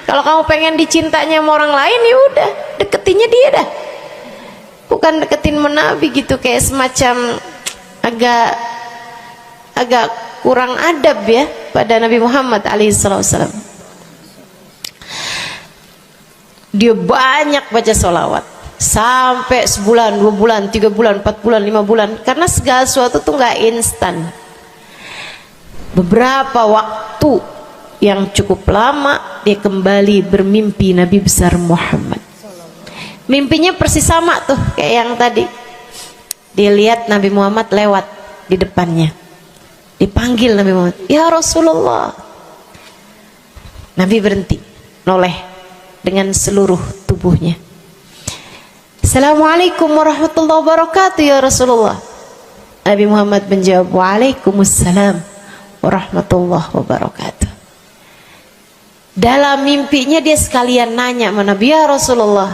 Kalau kamu pengen dicintanya sama orang lain, ya udah deketinnya dia dah, bukan deketin Nabi gitu, kayak semacam agak kurang adab ya pada Nabi Muhammad alaihissalam. Dia banyak baca sholawat sampai sebulan, 2 bulan, 3 bulan, 4 bulan, 5 bulan, karena segala sesuatu tuh nggak instan. Beberapa waktu yang cukup lama dia kembali bermimpi Nabi besar Muhammad. Mimpinya persis sama tuh kayak yang tadi. Dilihat Nabi Muhammad lewat di depannya. Dipanggil Nabi Muhammad, "Ya Rasulullah." Nabi berhenti, noleh dengan seluruh tubuhnya. "Assalamualaikum warahmatullahi wabarakatuh ya Rasulullah." Nabi Muhammad menjawab, "Waalaikumsalam warahmatullahi wabarakatuh." Dalam mimpinya dia sekalian nanya sama Nabi, "Ya Rasulullah,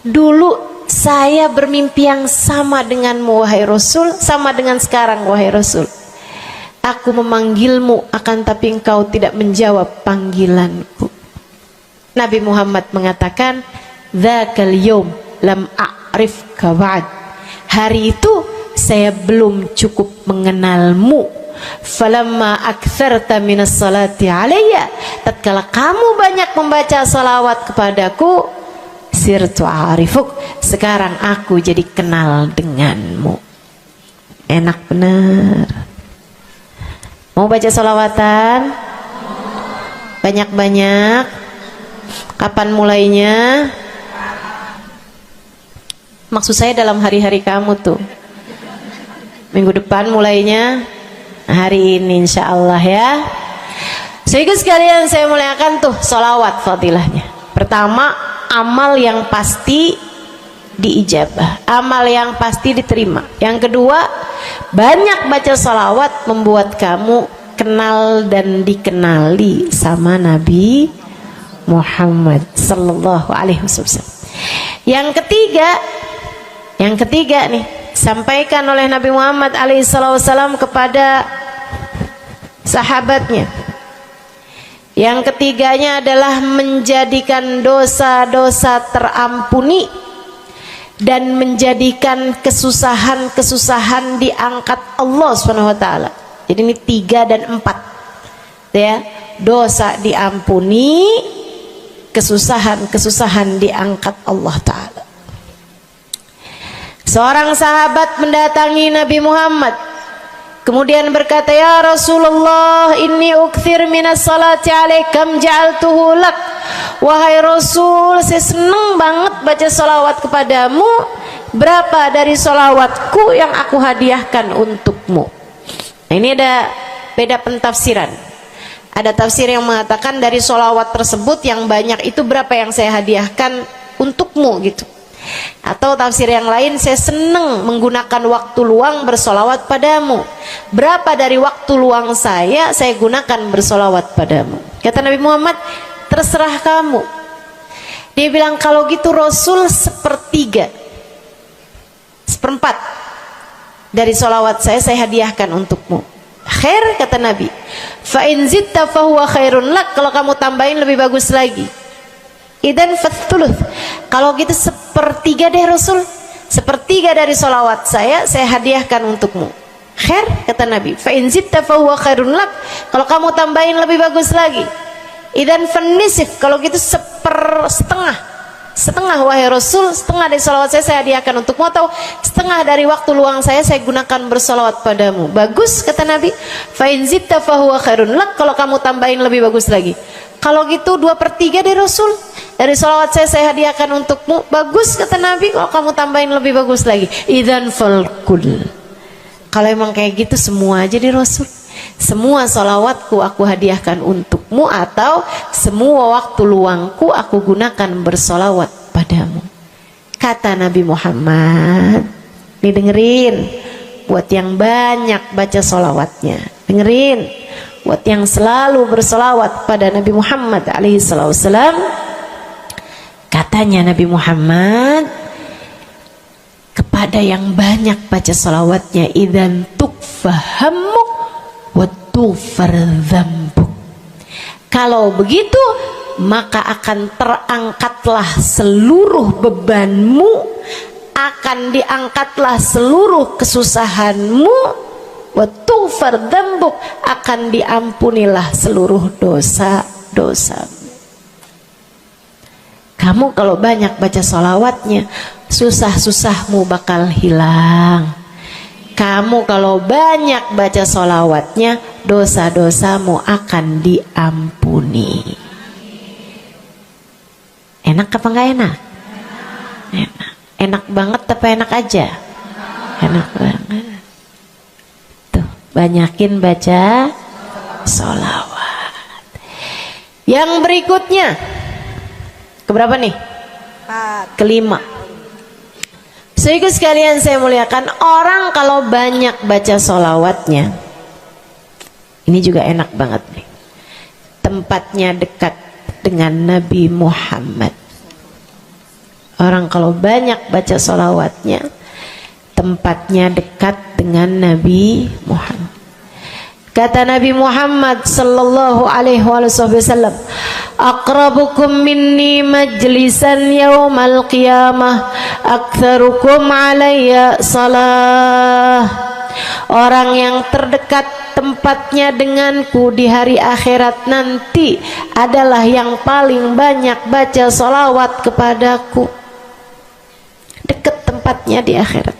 dulu saya bermimpi yang sama denganmu wahai Rasul, sama dengan sekarang wahai Rasul. Aku memanggilmu akan tapi engkau tidak menjawab panggilanku." Nabi Muhammad mengatakan, "Dzakal yaum lam a'rifka ba'd." Hari itu saya belum cukup mengenalmu. Falamma aktsarta minas salati alayya, tatkala kamu banyak membaca salawat kepadaku, sirtu arifuk, sekarang aku jadi kenal denganmu. Enak bener. Mau baca salawatan? Banyak-banyak. Kapan mulainya? Maksud saya dalam hari-hari kamu tuh. Minggu depan mulainya, hari ini insya Allah ya. Sehingga sekalian saya muliakan tuh salawat fadilahnya. Pertama, amal yang pasti diijabah, amal yang pasti diterima. Yang kedua, banyak baca salawat membuat kamu kenal dan dikenali sama Nabi Muhammad sallallahu alaihi wasallam. Yang ketiga nih, sampaikan oleh Nabi Muhammad alaihi wasallam kepada sahabatnya. Yang ketiganya adalah menjadikan dosa-dosa terampuni dan menjadikan kesusahan-kesusahan diangkat Allah Subhanahu wa taala. Jadi ini 3 dan 4. Ya, dosa diampuni, kesusahan-kesusahan diangkat Allah taala. Seorang sahabat mendatangi Nabi Muhammad, kemudian berkata, "Ya Rasulullah, inni ukthir minas salati alaikam ja'altuhu lak." Wahai Rasul, saya senang banget baca salawat kepadamu. Berapa dari salawatku yang aku hadiahkan untukmu? Nah, ini ada beda pentafsiran. Ada tafsir yang mengatakan dari salawat tersebut yang banyak itu berapa yang saya hadiahkan untukmu gitu. Atau tafsir yang lain, saya senang menggunakan waktu luang bersolawat padamu. Berapa dari waktu luang saya gunakan bersolawat padamu? Kata Nabi Muhammad, terserah kamu. Dia bilang, kalau gitu Rasul 1/3, 1/4 dari solawat saya hadiahkan untukmu. Khair, kata Nabi. Fa in zitta fahuwa khairun lak. Kalau kamu tambahin lebih bagus lagi. Idan fathuluth, kalau gitu 1/3 deh Rasul, 1/3 dari solawat saya hadiahkan untukmu. Khair, kata Nabi. Fa in zitta fahuwa khairun lak. Kalau kamu tambahin lebih bagus lagi. Idan fanisif, kalau gitu 1/2 wahai Rasul, 1/2 dari solawat saya hadiahkan untukmu, atau 1/2 dari waktu luang saya gunakan bersolawat padamu. Bagus, kata Nabi. Fa in zitta fahuwa khairun lak. Kalau kamu tambahin lebih bagus lagi. Kalau gitu 2/3 deh Rasul, dari salawat saya hadiahkan untukmu. Bagus, kata Nabi. Kalau kamu tambahin lebih bagus lagi. Idzan falkul. Kalau emang kayak gitu semua aja di Rasul. Semua salawatku aku hadiahkan untukmu, atau semua waktu luangku aku gunakan bersolawat padamu. Kata Nabi Muhammad. Nih dengerin, buat yang banyak baca solawatnya, dengerin. Buat yang selalu bersolawat pada Nabi Muhammad alaihi wasallam, katanya Nabi Muhammad kepada yang banyak baca solawatnya, idzan tukfahamuk wa tughfar dzambuk. Kalau begitu maka akan terangkatlah seluruh bebanmu, akan diangkatlah seluruh kesusahanmu, wa tughfar dzambuk, akan diampunilah seluruh dosa-dosa. Kamu kalau banyak baca sholawatnya, susah-susahmu bakal hilang. Kamu kalau banyak baca sholawatnya, dosa-dosamu akan diampuni. Enak apa enggak enak? Enak. Enak banget apa enak aja? Enak banget. Tuh, banyakin baca sholawat. Yang berikutnya, keberapa nih? Kelima. Saudaraku sekalian saya muliakan, orang kalau banyak baca sholawatnya, ini juga enak banget nih. Tempatnya dekat dengan Nabi Muhammad. Orang kalau banyak baca sholawatnya, tempatnya dekat dengan Nabi Muhammad. Kata Nabi Muhammad sallallahu alaihi wasallam, aqrabukum minni majlisan yaumal qiyamah aktsarukum alayya salah. Orang yang terdekat tempatnya denganku di hari akhirat nanti adalah yang paling banyak baca sholawat kepadaku. Dekat tempatnya di akhirat.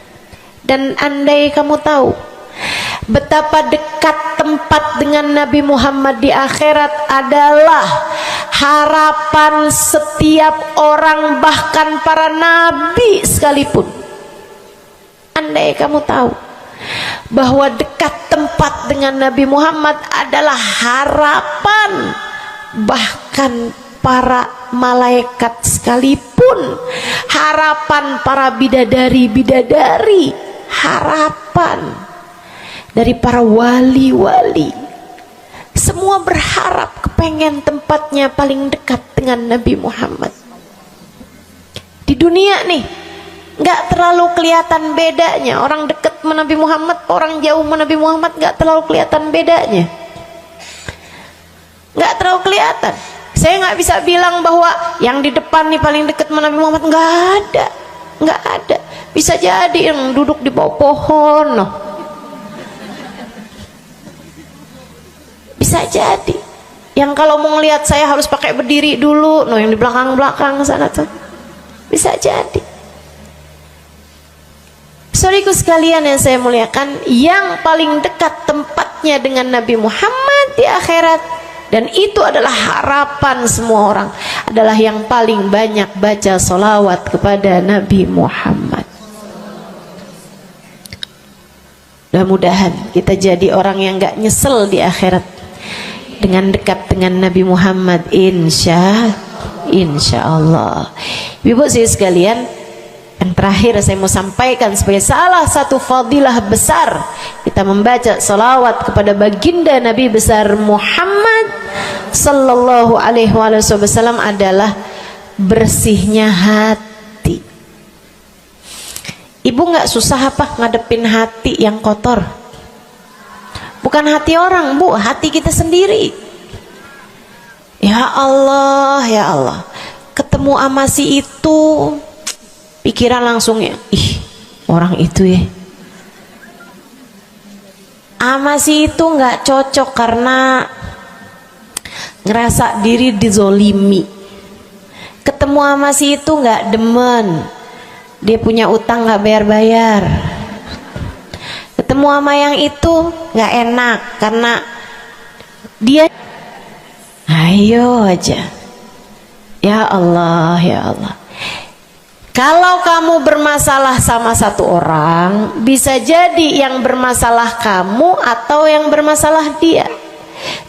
Dan andai kamu tahu betapa dekat tempat dengan Nabi Muhammad di akhirat adalah harapan setiap orang, bahkan para nabi sekalipun. Andai kamu tahu bahwa dekat tempat dengan Nabi Muhammad adalah harapan bahkan para malaikat sekalipun, harapan para bidadari-bidadari, harapan dari para wali-wali, semua berharap kepengen tempatnya paling dekat dengan Nabi Muhammad. Di dunia nih nggak terlalu kelihatan bedanya, orang dekat sama Nabi Muhammad, orang jauh sama Nabi Muhammad nggak terlalu kelihatan bedanya, nggak terlalu kelihatan. Saya nggak bisa bilang bahwa yang di depan nih paling dekat sama Nabi Muhammad, nggak ada. Bisa jadi yang duduk di bawah pohon, noh. Bisa jadi yang kalau mau ngelihat saya harus pakai berdiri dulu, no, yang di belakang sana tuh. Bisa jadi. Saudaraku sekalian yang saya muliakan, yang paling dekat tempatnya dengan Nabi Muhammad di akhirat, dan itu adalah harapan semua orang, adalah yang paling banyak baca sholawat kepada Nabi Muhammad. Mudah-mudahan kita jadi orang yang gak nyesel di akhirat dengan dekat dengan Nabi Muhammad, insya Allah. Ibu saya sekalian, yang terakhir saya mau sampaikan sebagai salah satu fadilah besar kita membaca salawat kepada baginda Nabi besar Muhammad sallallahu alaihi wasallam adalah bersihnya hati. Ibu nggak susah apa ngadepin hati yang kotor? Bukan hati orang, Bu, hati kita sendiri. Ya Allah, ketemu sama si itu, pikiran langsung ya, ih, orang itu ya, sama si itu nggak cocok karena ngerasa diri dizolimi. Ketemu sama si itu nggak demen, dia punya utang nggak bayar-bayar. Ketemu sama yang itu nggak enak karena dia, ayo aja. Ya Allah. Kalau kamu bermasalah sama satu orang, bisa jadi yang bermasalah kamu atau yang bermasalah dia.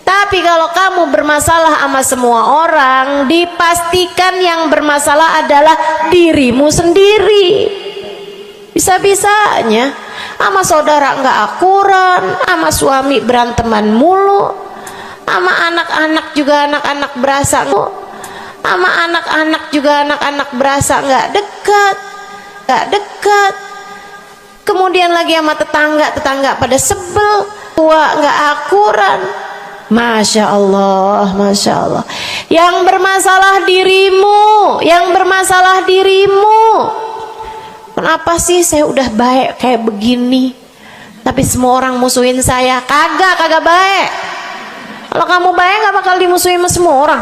Tapi kalau kamu bermasalah sama semua orang, dipastikan yang bermasalah adalah dirimu sendiri. Bisa-bisanya sama saudara nggak akuran, sama suami beranteman mulu, sama anak-anak juga anak-anak berasa, sama anak-anak juga anak-anak berasa nggak dekat. Kemudian lagi sama tetangga pada sebel, tua nggak akuran. Masya Allah. Yang bermasalah dirimu. Kenapa sih saya udah baik kayak begini, tapi semua orang musuhin saya? Kagak baik. Kalau kamu baik nggak bakal dimusuhin sama semua orang,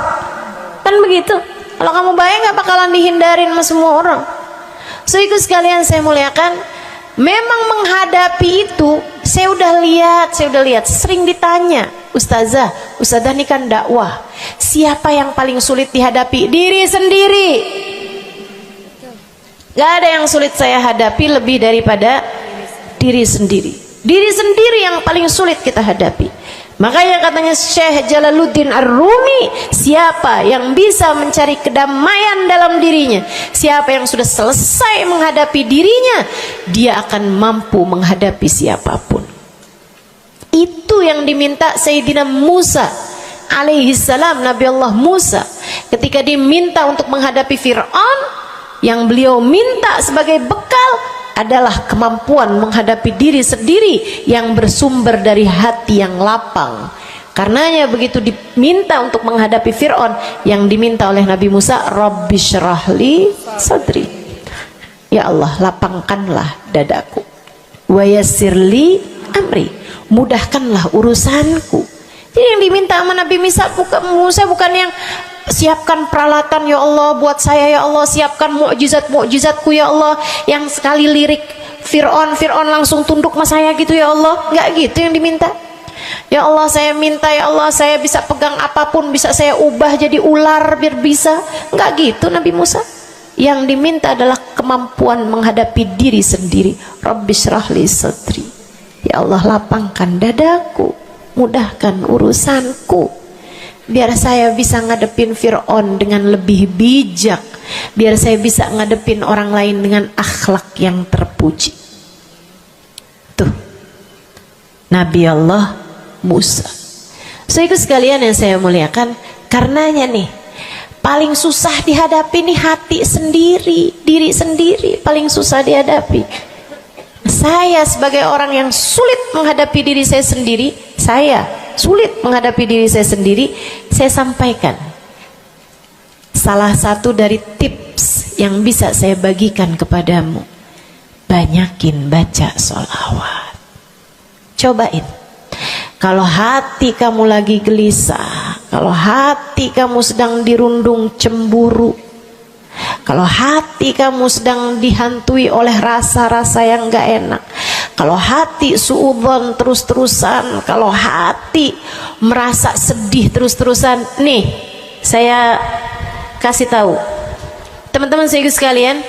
kan begitu? Kalau kamu baik nggak bakalan dihindarin sama semua orang. So ikut sekalian saya muliakan, memang menghadapi itu saya udah lihat sering ditanya, Ustazah ini kan dakwah, siapa yang paling sulit dihadapi? Diri sendiri. Gak ada yang sulit saya hadapi lebih daripada diri sendiri. Diri sendiri yang paling sulit kita hadapi. Makanya katanya Syekh Jalaluddin Ar-Rumi, siapa yang bisa mencari kedamaian dalam dirinya, siapa yang sudah selesai menghadapi dirinya, dia akan mampu menghadapi siapapun. Itu yang diminta Sayyidina Musa alaihi salam, Nabi Allah Musa, ketika diminta untuk menghadapi Fir'aun, yang beliau minta sebagai bekal adalah kemampuan menghadapi diri sendiri yang bersumber dari hati yang lapang. Karenanya begitu diminta untuk menghadapi Fir'aun, yang diminta oleh Nabi Musa, Rabbi syrahli sadri, ya Allah lapangkanlah dadaku, wa yassirli amri, mudahkanlah urusanku. Jadi yang diminta sama Nabi Musa bukan yang siapkan peralatan ya Allah buat saya, ya Allah siapkan mukjizat-mukjizatku ya Allah, yang sekali lirik Fir'aun langsung tunduk sama saya gitu ya Allah. Enggak gitu yang diminta. Ya Allah saya minta, ya Allah saya bisa pegang apapun, bisa saya ubah jadi ular biar bisa. Enggak gitu Nabi Musa. Yang diminta adalah kemampuan menghadapi diri sendiri. Rabbi syrahli sadri, ya Allah lapangkan dadaku, mudahkan urusanku, biar saya bisa ngadepin Fir'aun dengan lebih bijak, biar saya bisa ngadepin orang lain dengan akhlak yang terpuji. Tuh Nabi Allah Musa. So ikut sekalian yang saya muliakan, karenanya nih paling susah dihadapi nih hati sendiri, diri sendiri paling susah dihadapi. Saya sebagai orang yang sulit menghadapi diri saya sendiri, saya sampaikan salah satu dari tips yang bisa saya bagikan kepadamu. Banyakin baca sholawat. Cobain. Kalau hati kamu lagi gelisah, kalau hati kamu sedang dirundung cemburu, kalau hati kamu sedang dihantui oleh rasa-rasa yang gak enak, kalau hati suudzon terus-terusan, kalau hati merasa sedih terus-terusan, nih saya kasih tahu teman-teman saya sekalian,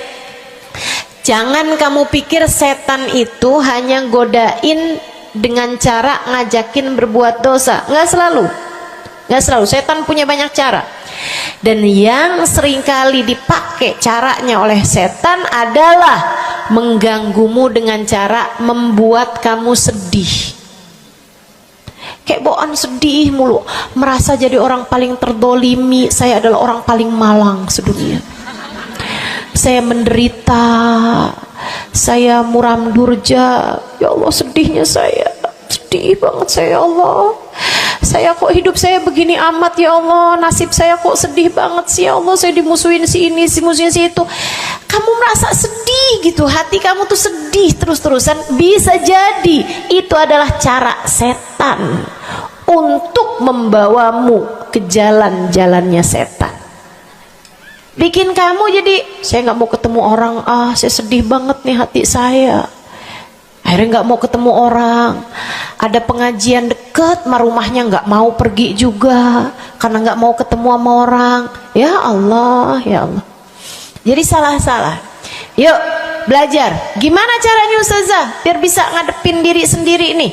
jangan kamu pikir setan itu hanya godain dengan cara ngajakin berbuat dosa. Nggak selalu. Setan punya banyak cara. Dan yang seringkali dipakai caranya oleh setan adalah mengganggumu dengan cara membuat kamu sedih. Kayak bawaan sedih mulu, merasa jadi orang paling terdolimi. Saya adalah orang paling malang sedunia. Saya menderita, saya muram durja, ya Allah sedihnya saya, sedih banget saya, ya Allah saya kok hidup saya begini amat ya Allah, nasib saya kok sedih banget sih ya Allah, saya dimusuhin si ini, si musuhin si itu. Kamu merasa sedih gitu, hati kamu tuh sedih terus-terusan, bisa jadi itu adalah cara setan untuk membawamu ke jalan-jalannya setan. Bikin kamu jadi, saya nggak mau ketemu orang, saya sedih banget nih hati saya. Akhirnya nggak mau ketemu orang. Ada pengajian deket, sama rumahnya nggak mau pergi juga, karena nggak mau ketemu sama orang. Ya Allah, ya Allah. Jadi salah-salah. Yuk belajar. Gimana caranya Ustazah biar bisa ngadepin diri sendiri nih?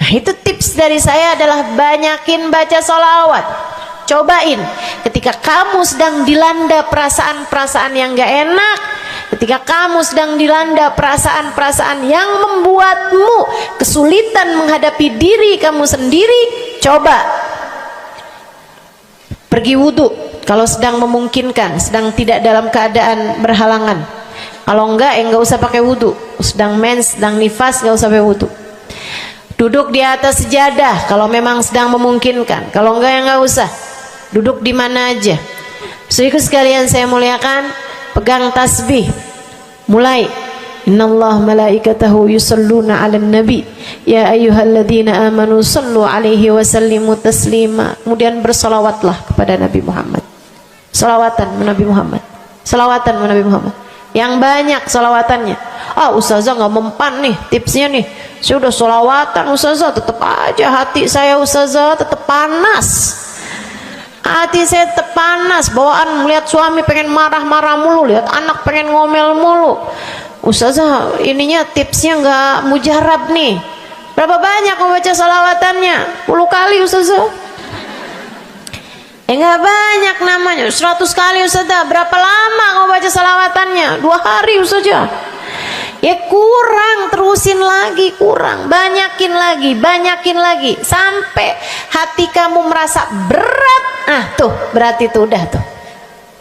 Nah itu tips dari saya adalah banyakin baca sholawat. Cobain ketika kamu sedang dilanda perasaan-perasaan yang gak enak, ketika kamu sedang dilanda perasaan-perasaan yang membuatmu kesulitan menghadapi diri kamu sendiri, coba pergi wudhu kalau sedang memungkinkan, sedang tidak dalam keadaan berhalangan. Kalau enggak ya enggak usah pakai wudhu. Sedang mens, sedang nifas, enggak usah pakai wudhu. Duduk di atas sejadah kalau memang sedang memungkinkan, kalau enggak ya enggak usah. Duduk di mana aja. Saudaraku sekalian saya muliakan, pegang tasbih. Mulai. Innallaha malaikatahu yusalluna 'alan nabi ya ayyuhalladzina amanu sallu 'alaihi wa sallimu taslima. Kemudian bersolawatlah kepada Nabi Muhammad. Solawatan Nabi Muhammad. Solawatan Nabi Muhammad. Yang banyak solawatannya. Ustazah nggak mempan nih tipsnya nih. Saya udah solawatan Ustazah, tetap aja hati saya Ustazah tetap panas. Hati saya tetap panas, bawaan melihat suami pengen marah-marah mulu, lihat anak pengen ngomel mulu. Ustazah ininya tipsnya nggak mujarab nih. Berapa banyak mau baca salawatannya? 10 kali Ustazah. Nggak banyak namanya, 100 kali Ustazah. Berapa lama mau baca salawatannya? 2 hari Ustazah. Ya kurang, terusin lagi, kurang, banyakin lagi sampai hati kamu merasa berat. Tuh berarti tuh udah tuh.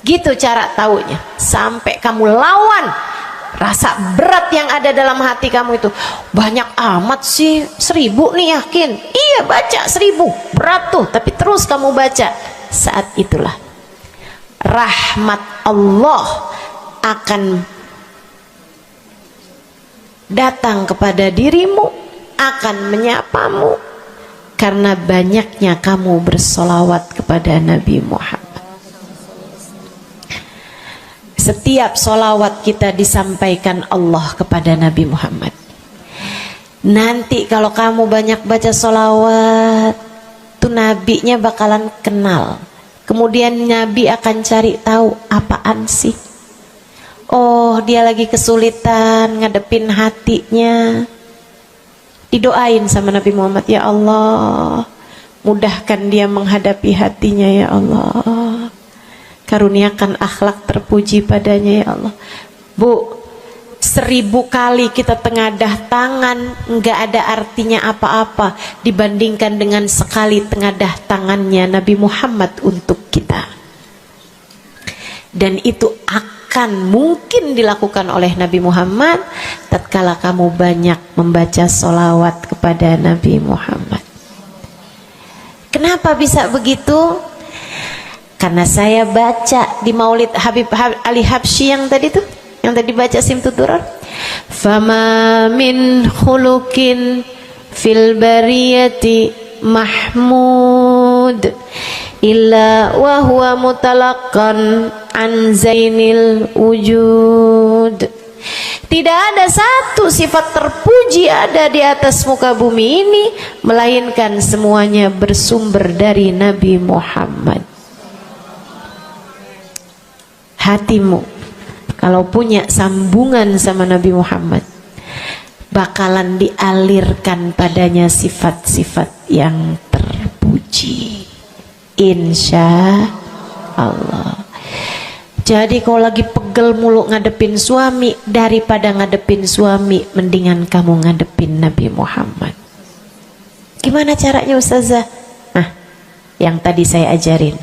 Gitu cara taunya. Sampai kamu lawan rasa berat yang ada dalam hati kamu itu. Banyak amat sih, 1000 nih yakin. Iya baca 1000, berat tuh, tapi terus kamu baca. Saat itulah rahmat Allah akan datang kepada dirimu, akan menyapamu karena banyaknya kamu bersolawat kepada Nabi Muhammad. Setiap solawat kita disampaikan Allah kepada Nabi Muhammad. Nanti kalau kamu banyak baca solawat, tuh nabinya bakalan kenal. Kemudian Nabi akan cari tahu apaan sih. Oh, dia lagi kesulitan ngadepin hatinya. Didoain sama Nabi Muhammad, ya Allah, mudahkan dia menghadapi hatinya ya Allah. Karuniakan akhlak terpuji padanya ya Allah. Bu, 1000 kali kita tengadah tangan nggak ada artinya apa-apa dibandingkan dengan sekali tengadah tangannya Nabi Muhammad untuk kita. Dan itu akan mungkin dilakukan oleh Nabi Muhammad tatkala kamu banyak membaca sholawat kepada Nabi Muhammad. Kenapa bisa begitu? Karena saya baca di Maulid Habib Ali Habsyi yang tadi tuh, yang tadi baca Simtud Durar. Fama min khuluqin fil bariyati mahmud illa wa huwa mutalaqqan an zainil wujud. Tidak ada satu sifat terpuji ada di atas muka bumi ini melainkan semuanya bersumber dari Nabi Muhammad. Hatimu kalau punya sambungan sama Nabi Muhammad bakalan dialirkan padanya sifat-sifat yang terpuji, insya Allah. Jadi kalau lagi pegel mulu ngadepin suami, daripada ngadepin suami mendingan kamu ngadepin Nabi Muhammad. Gimana caranya Ustazah? Nah, yang tadi saya ajarin.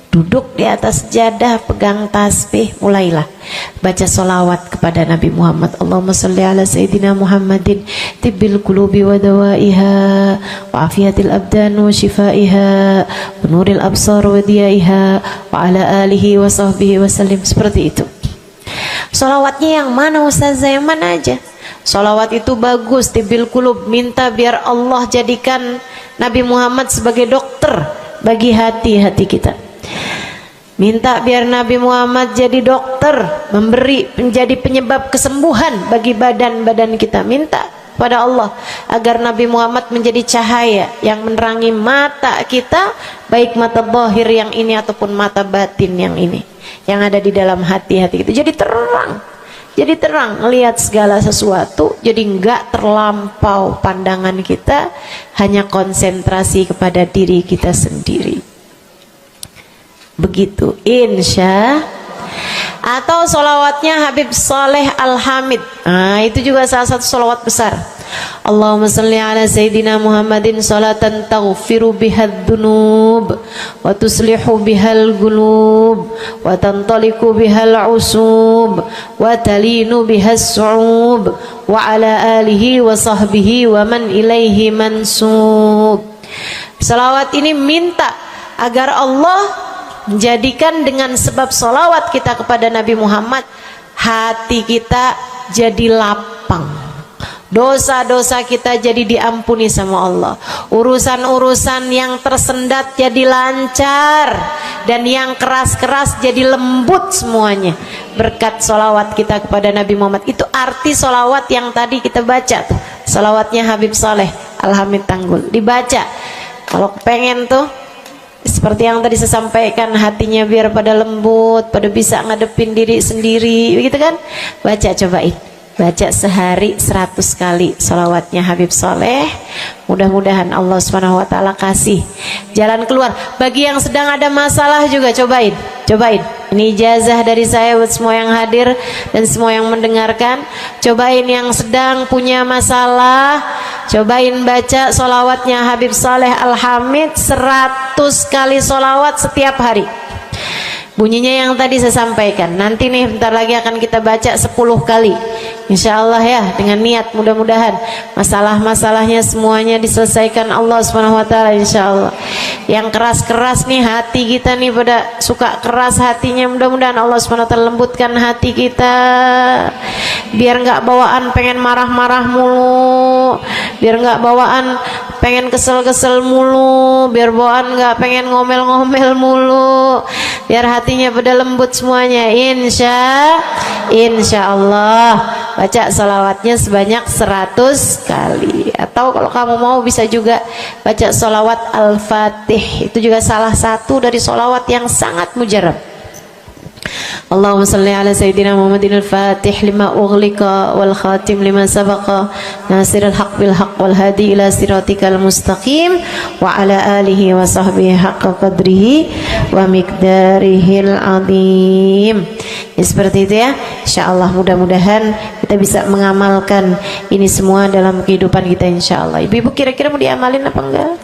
Duduk di atas sejadah, pegang tasbih, mulailah baca solawat kepada Nabi Muhammad. Allahumma salli ala Sayyidina Muhammadin tibbil qulubi wa dawaiha wa afiyatil abdan wa shifaiha wa nuril absar wa diyaiha wa ala alihi wa sahbihi wa sallim. Seperti itu. Solawatnya yang mana Ustazah? Yang mana aja? Solawat itu bagus, tibbil qulub, minta biar Allah jadikan Nabi Muhammad sebagai dokter bagi hati-hati kita. Minta biar Nabi Muhammad jadi dokter, menjadi penyebab kesembuhan bagi badan-badan kita. Minta pada Allah agar Nabi Muhammad menjadi cahaya yang menerangi mata kita, baik mata zahir yang ini ataupun mata batin yang ini, yang ada di dalam hati-hati kita. Jadi terang melihat segala sesuatu, jadi enggak terlampau pandangan kita, hanya konsentrasi kepada diri kita sendiri. Begitu, insya. Atau solawatnya Habib Saleh Al-Hamid. Nah, itu juga salah satu solawat besar. Allahumma salli ala Sayyidina Muhammadin salatan taghfiru bihad dunub wa tuslihu bihal gulub wa tantaliku bihal usub wa talinu bihas su'ub wa ala alihi wa sahbihi wa man ilaihi mansub. Salawat ini minta agar Allah menjadikan dengan sebab solawat kita kepada Nabi Muhammad, hati kita jadi lapang, dosa-dosa kita jadi diampuni sama Allah, urusan-urusan yang tersendat jadi lancar, dan yang keras-keras jadi lembut semuanya berkat solawat kita kepada Nabi Muhammad. Itu arti solawat yang tadi kita baca tuh, solawatnya Habib Saleh Al-Hamid Tanggul. Dibaca kalau pengen tuh seperti yang tadi saya sampaikan, hatinya biar pada lembut, pada bisa ngadepin diri sendiri, begitu kan? Baca, cobain. baca sehari 100 kali sholawatnya Habib Soleh. Mudah-mudahan Allah Subhanahu wa ta'ala kasih jalan keluar. Bagi yang sedang ada masalah juga cobain. Ini ijazah dari saya buat semua yang hadir dan semua yang mendengarkan. Cobain yang sedang punya masalah, cobain baca sholawatnya Habib Soleh Al-Hamid 100 kali sholawat setiap hari. Bunyinya yang tadi saya sampaikan. Nanti nih bentar lagi akan kita baca 10 kali. Insya Allah ya, dengan niat mudah-mudahan masalah-masalahnya semuanya diselesaikan Allah Subhanahu wa ta'ala, insya Allah. Yang keras-keras nih hati kita nih, pada suka keras hatinya, mudah-mudahan Allah Subhanahu wa ta'ala lembutkan hati kita, biar nggak bawaan pengen marah-marah mulu, biar nggak bawaan pengen kesel-kesel mulu, biar bawaan nggak pengen ngomel-ngomel mulu, biar hatinya pada lembut semuanya. Insya Allah baca salawatnya sebanyak 100 kali. Atau kalau kamu mau bisa juga baca salawat Al-Fatih, itu juga salah satu dari salawat yang sangat mujarab. Allahumma salli ala Sayyidina Muhammadin al-Fatih lima ughliqa wal khatim lima sabaqa nasirul haq bil haq wal hadi ila siratikal mustaqim wa ala alihi wa sahbihi haqqa qadrihi wa miqdarihil azim. Ya, seperti itu ya. Insyaallah mudah-mudahan kita bisa mengamalkan ini semua dalam kehidupan kita insyaallah. Ibu-ibu kira-kira mau diamalin apa enggak?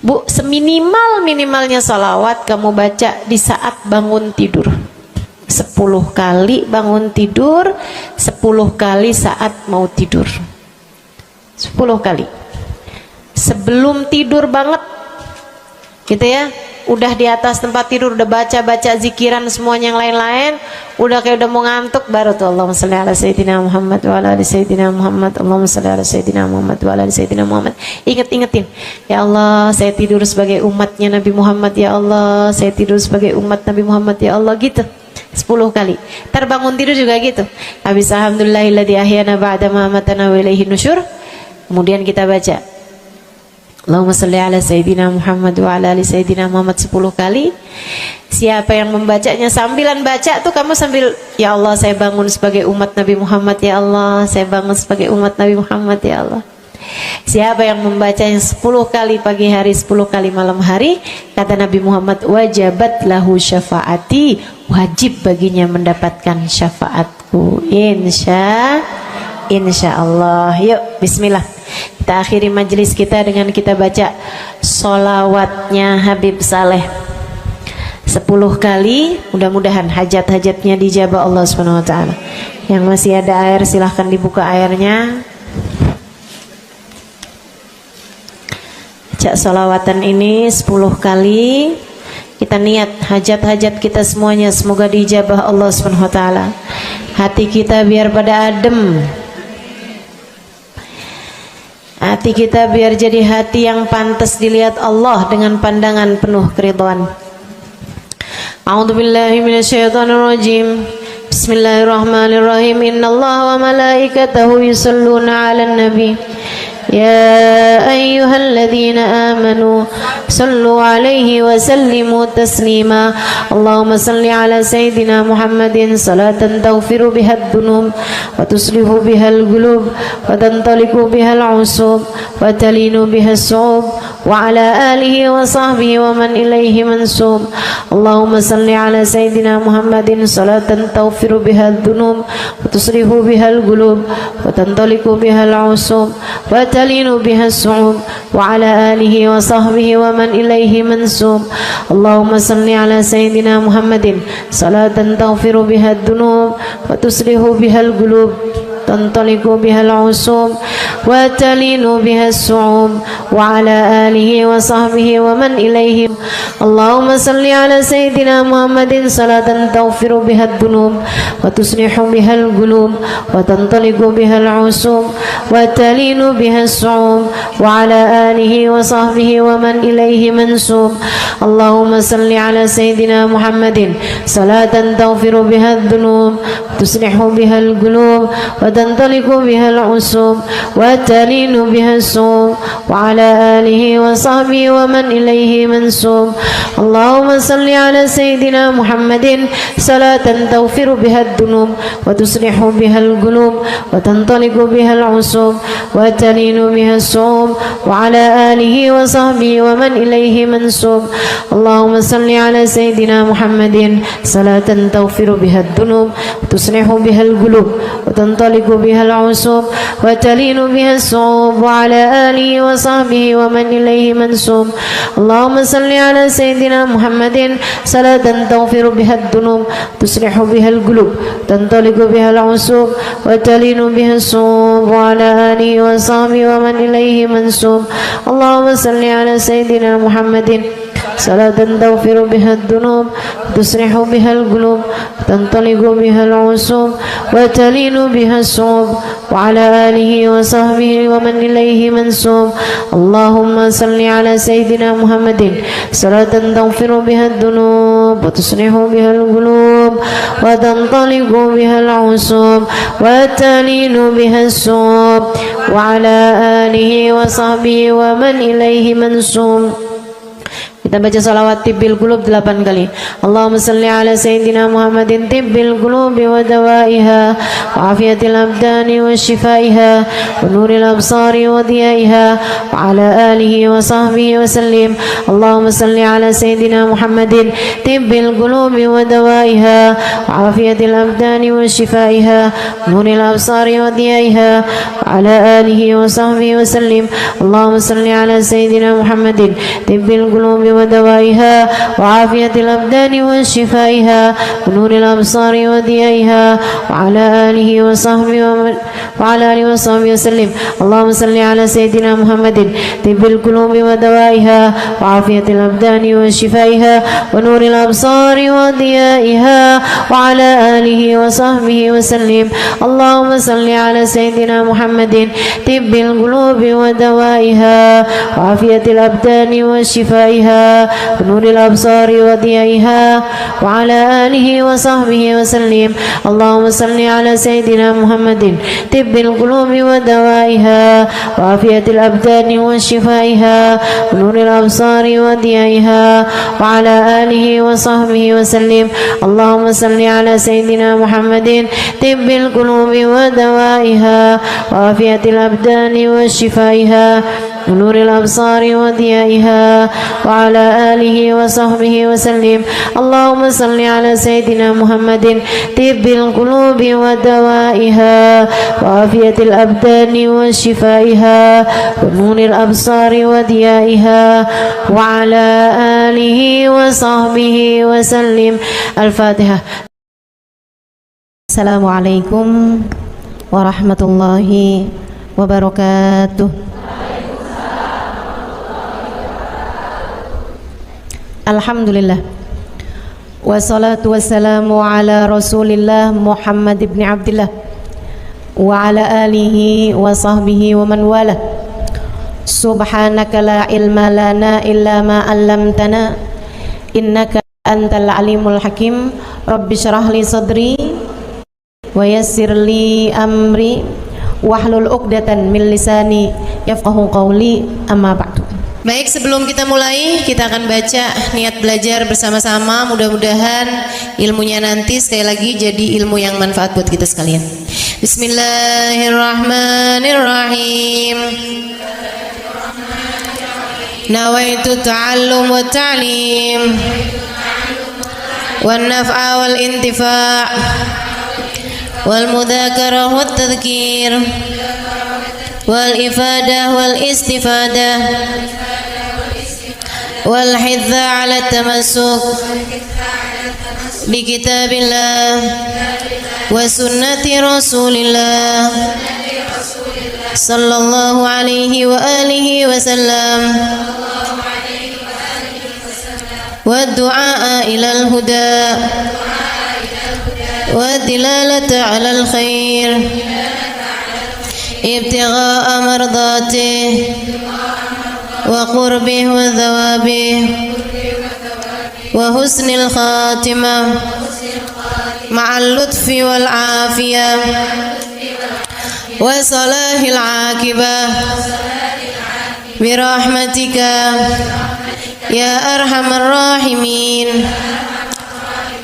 Bu, seminimal-minimalnya salawat kamu baca di saat bangun tidur 10 kali bangun tidur, 10 kali saat mau tidur, 10 kali sebelum tidur banget gitu ya. Udah di atas tempat tidur udah baca-baca zikiran semuanya yang lain-lain, udah kayak udah mau ngantuk, baru tuh Allahumma shalli ala Sayyidina Muhammad wa ala ali Sayyidina Muhammad, Allahumma shalli ala Sayyidina Muhammad wa ala ali Sayyidina Muhammad. Ingetin, ya Allah saya tidur sebagai umatnya Nabi Muhammad, ya Allah saya tidur sebagai umat Nabi Muhammad, ya Allah, gitu 10 kali. Terbangun tidur juga gitu. Habis alhamdulillahilladzi ahyana ba'da ma amatana wa ilaihi nusyur. Kemudian kita baca Allahumma salli ala Sayyidina Muhammad wa ala ali Sayyidina Muhammad 10 kali. Siapa yang membacanya sambilan baca tuh kamu sambil, ya Allah saya bangun sebagai umat Nabi Muhammad, ya Allah saya bangun sebagai umat Nabi Muhammad, ya Allah. Siapa yang membacanya 10 kali pagi hari, 10 kali malam hari, kata Nabi Muhammad, wajabat lahu syafaati, wajib baginya mendapatkan syafaatku. Insya Allah. Yuk bismillah, kita akhiri majelis kita dengan kita baca sholawatnya Habib Saleh 10 kali. Mudah-mudahan hajat-hajatnya dijabah Allah Subhanahu wa ta'ala. Yang masih ada air silahkan dibuka airnya. Baca sholawatan ini 10 kali. Kita niat hajat-hajat kita semuanya semoga dijabah Allah Subhanahu wa ta'ala. Hati kita biar pada adem, hati kita biar jadi hati yang pantas dilihat Allah dengan pandangan penuh keridhaan. A'udzubillahi minasyaitonirrajim. Bismillahirrahmanirrahim. Innallaha wa malaikatahu yusholluna 'alan nabi. يا أيها الذين آمنوا صلوا عليه وسلموا تسليما اللهم صل على سيدنا محمد صلاة تغفر بها الذنوب وتصلح بها القلوب وتنطلق بها العصوب وتلين بها الصعوب وعلى آله وصحبه ومن إليه منسوب اللهم صل على سيدنا محمد صلاة تغفر بها الذنوب وتصلح بها القلوب وتنطلق بها العصوب وتلين بها الصعوب وعلى آله وصحبه ومن إليه منسوب اللهم صل على سيدنا محمد صلاة تغفر بها الذنوب وتصلح بها القلوب تنطلق بها العصوب وتلين بها الصعوب وعلى آله وصحبه ومن إليه اللهم صل على سيدنا محمد صلاة تغفر بها الذنوب وتصلح بها القلوب وتنطلق بها العصوب وتلين بها الصعوب وعلى آله وصحبه ومن إليه منسوب اللهم صل على سيدنا محمد صلاة تغفر بها الذنوب وتصلح بها القلوب وتنطلق وتنطلق بها العصوب وتلين بها الصوم وعلى آله وصحبه ومن إليه منسوب. اللهم صل على سيدنا محمد صلاة تغفر بها الذنوب وتصلح بها القلوب وتنطلق بها العصوب وتلين بها الصوم وعلى آله وصحبه ومن إليه منسوب. اللهم صل على سيدنا محمد صلاة تغفر بها الذنوب وتصلح بها القلوب وتنطلق بها العصوب وتلين بها الصوم وعلى آله وصحبه ومن إليه منسوب. اللهم صل على سيدنا محمد صلاة تغفر بها الذنوب تصلح بها القلوب تنطلق بها العصوب وتلين بها الصوم وعلى آله وصحبه ومن إليه منسوب. اللهم صل على سيدنا محمد صلاة تغفر بها الذنوب تصلح بها القلوب تنطلق بها العصوب وتلين بها الصوم وعلى آله وصحبه ومن إليه منسوب. اللهم صل على سيدنا محمد صلاة تغفر بها الذنوب وتصلح بها القلوب وتنطلق بها العصوب وتلين بها الصوم وعلى آله وصحبه ومن إليه منسوب. Kita baca salawat tibbil qulub 8 kali. Allahumma salli ala sayyidina Muhammadin tibbil qulubi wa dawaiha wa afiyatil abdani wa shifaiha wa nuril absari wa diyaiha wa ala alihi wa sahbihi wa sallim. Allahumma salli ala sayyidina Muhammadin tibbil qulubi wa dawaiha wa afiyatil abdani wa shifaiha wa nuril absari wa diyaiha wa ala alihi wa sahbihi wa sallim. Allahumma salli ala sayyidina Muhammadin tibbil qulubi ودوائها وعافية الأبدان وشفائها ونور الأبصار وضيائها وعلى آله وصحبه وسلم. اللهم صل على سيدنا محمد طب القلوب ودوائها وعافية الأبدان وشفائها ونور الأبصار وضيائها وعلى آله وصحبه وسلم. اللهم صل على سيدنا محمد طب القلوب ودوائها وعافية الأبدان وشفائها ونور الأبصار وضيائها وعلى آله وصحبه وسلم. اللهم صل على سيدنا محمد طب القلوب ودوائها وعافية الأبدان وشفائها ونور الأبصار وضيائها وعلى آله وصحبه وسلم. اللهم صل على سيدنا محمد طب القلوب ودوائها وعافية الأبدان وشفائها ونور الأبصار وضيائها وعلى آله وصحبه وسلم. اللهم صل على سيدنا محمد طب القلوب ودوائها وعافية الأبدان وشفائها ونور الأبصار وضيائها وعلى آله وصحبه وسلم. الفاتحة. السلام عليكم ورحمة الله وبركاته. Alhamdulillah wassalatu wassalamu ala rasulillah Muhammad ibn Abdillah wa ala alihi wa sahbihi wa man wala. Subhanaka la ilma lana illa ma 'allamtana innaka antal alimul hakim. Rabbi syrah li sadri wa yassir li amri wahlul 'uqdatan min lisani yafqahu qawli. Amma ba'du. Baik, sebelum kita mulai, kita akan baca niat belajar bersama-sama. Mudah-mudahan ilmunya nanti sekali lagi jadi ilmu yang manfaat buat kita sekalian. Bismillahirrahmanirrahim. Nawaitu ta'allum wa ta'lim wan naf'a wal intifa' wal mudzakarah wat tadhkir wal ifadah wal istifadah wal hidza ala tamassuk bi kitabillah wa sunnati rasulillah sallallahu alaihi wa alihi wa sallam wa du'a ila al huda wa dilalata ala al khair ابتغاء مرضاته وقربه وثوابه وحسن الخاتمة مع اللطف والعافية وصلاح العاقبة برحمتك يا أرحم الراحمين.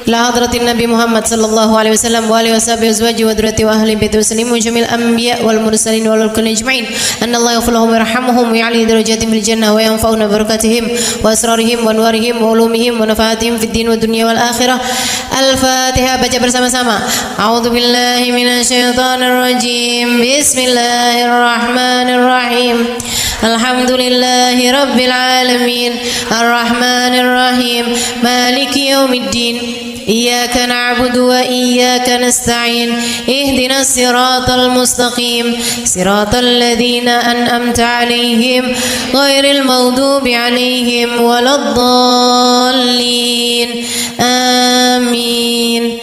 لحضرة النبي محمد صلى الله عليه وسلم وآله وصحبه وأزواجه وذريته وأهل بيته وسلم وجميع الأنبياء والمرسلين والكل أجمعين أن الله يغفر لهم ويرحمهم ويعلي درجاتهم في الجنة وينفعنا ببركاتهم وأسرارهم وأنوارهم وعلومهم ونفعاتهم في الدين والدنيا والآخرة. الفاتحة. Baca bersama-sama. A'udzu billahi minasyaitonir rajim. Bismillahirrahmanirrahim. Alhamdulillahi rabbil alamin. Arrahmanir rahim. Maliki yaumiddin. Iyyaka na'budu wa iyyaka nasta'in. Ihdinas siratal mustaqim. Siratal ladzina an'amta 'alaihim ghairil maghdubi 'alaihim waladdallin. Amin.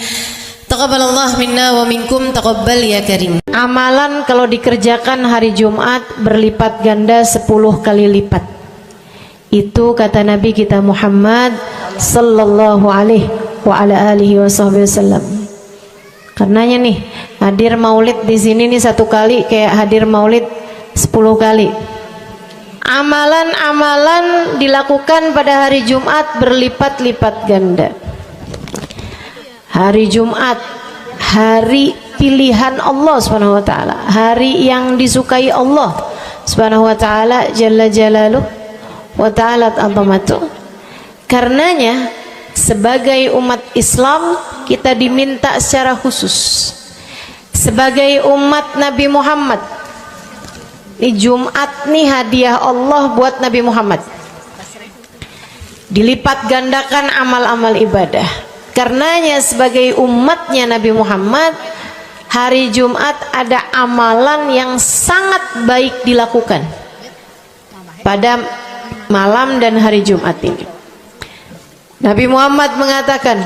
Taqabbalallah minna wa minkum, taqabbal ya karim. Amalan kalau dikerjakan hari Jumat berlipat ganda 10 kali lipat. Itu kata Nabi kita Muhammad sallallahu alaihi wa ala alihi wasallam. Karenanya nih, hadir maulid di sini nih 1 kali kayak hadir maulid 10 kali. Amalan-amalan dilakukan pada hari Jumat berlipat-lipat ganda. Hari Jumat, hari pilihan Allah Subhanahu wa taala, hari yang disukai Allah Subhanahu wa taala jalla jalaluh wa ta'alat azamatuh. Karenanya sebagai umat Islam kita diminta secara khusus sebagai umat Nabi Muhammad. Ini Jumat nih hadiah Allah buat Nabi Muhammad. Dilipat gandakan amal-amal ibadah. Karenanya sebagai umatnya Nabi Muhammad, hari Jumat ada amalan yang sangat baik dilakukan pada malam dan hari Jumat ini. Nabi Muhammad mengatakan,